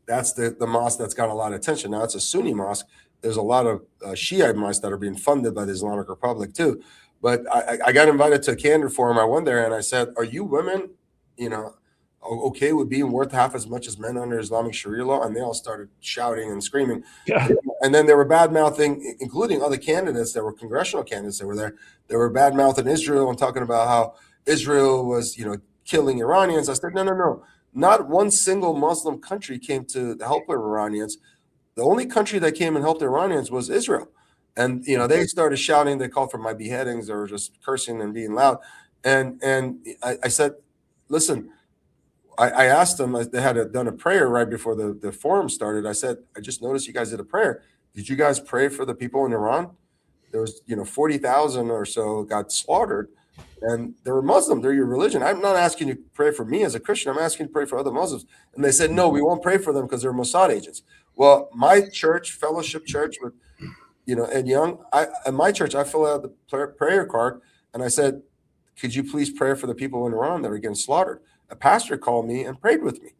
B: That's the mosque that's got a lot of attention. Now it's a Sunni mosque. There's a lot of Shiite mosques that are being funded by the Islamic Republic too. But I got invited to a candor forum. I went there and I said, "Are you women, okay with being worth half as much as men under Islamic Sharia law?" And they all started shouting and screaming.
A: yeah.
B: And then they were bad mouthing, including other candidates that were congressional candidates that were there. They were bad mouthing Israel and talking about how Israel was, killing Iranians. I said, no. Not one single Muslim country came to the help of Iranians. The only country that came and helped the Iranians was Israel. And, they started shouting. They called for my beheadings. They were just cursing and being loud. And I said, listen, I asked them, they had done a prayer right before the forum started. I said, I just noticed you guys did a prayer. Did you guys pray for the people in Iran? There was, 40,000 or so got slaughtered. And they were Muslim. They're your religion. I'm not asking you to pray for me as a Christian. I'm asking you to pray for other Muslims. And they said, no, we won't pray for them because they're Mossad agents. Well, my church, Fellowship Church, with Ed Young, at my church, I fill out the prayer card, and I said, could you please pray for the people in Iran that are getting slaughtered? A pastor called me and prayed with me.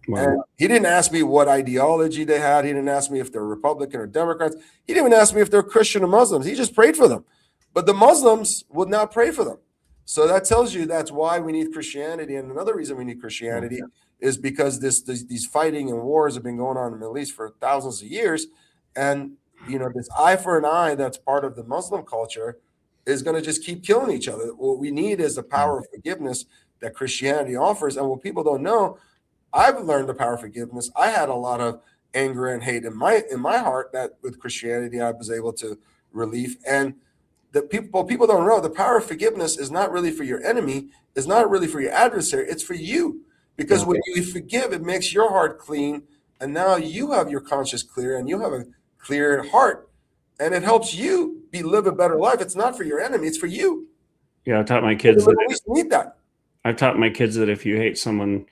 A: Wow.
B: And he didn't ask me what ideology they had. He didn't ask me if they're Republican or Democrats. He didn't even ask me if they're Christian or Muslims. He just prayed for them. But the Muslims would not pray for them. So that tells you that's why we need Christianity. And another reason we need Christianity is because these fighting and wars have been going on in the Middle East for thousands of years. And, this eye for an eye that's part of the Muslim culture is going to just keep killing each other. What we need is the power of forgiveness that Christianity offers. And what people don't know, I've learned the power of forgiveness. I had a lot of anger and hate in my heart that with Christianity I was able to relieve. And people don't know the power of forgiveness is not really for your enemy, it's not really for your adversary, it's for you. Because when you forgive, it makes your heart clean, and now you have your conscience clear and you have a clear heart, and it helps you live a better life. It's not for your enemy, it's for you.
A: Yeah, I taught my kids
B: that.
A: I've taught my kids that if you hate someone,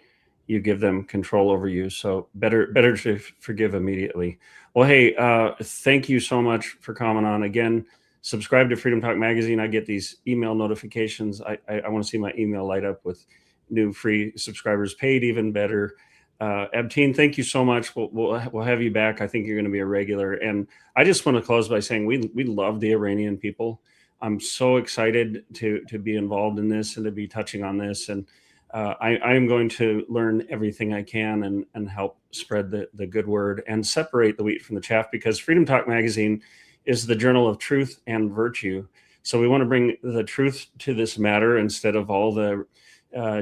A: you give them control over you. So better to forgive immediately. Well, hey, thank you so much for coming on again. Subscribe to Freedom Talk magazine. I get these email notifications. I want to see my email light up with new free subscribers, paid even better. Abteen, thank you so much. We'll have you back. I think you're going to be a regular. And I just want to close by saying we love the Iranian people. I'm so excited to be involved in this and to be touching on this. And I am going to learn everything I can and help spread the good word and separate the wheat from the chaff, because Freedom Talk magazine is the journal of truth and virtue. So we want to bring the truth to this matter instead of all the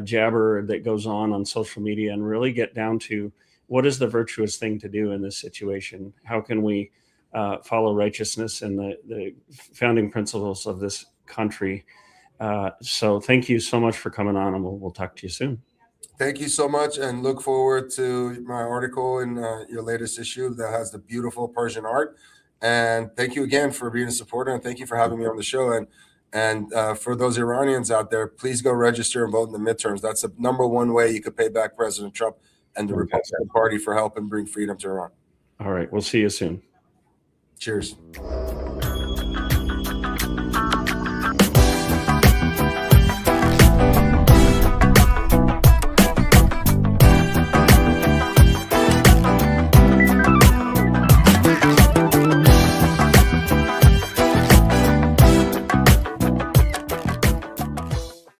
A: jabber that goes on social media, and really get down to what is the virtuous thing to do in this situation. How can we follow righteousness and the founding principles of this country? So thank you so much for coming on, and we'll talk to you soon.
B: Thank you so much, and look forward to my article in your latest issue that has the beautiful Persian art. And thank you again for being a supporter, and thank you for having me on the show. And for those Iranians out there, please go register and vote in the midterms. That's the number one way you could pay back President Trump and the
A: Okay.
B: Republican Party for helping bring freedom to Iran.
A: All right. We'll see you soon.
B: Cheers.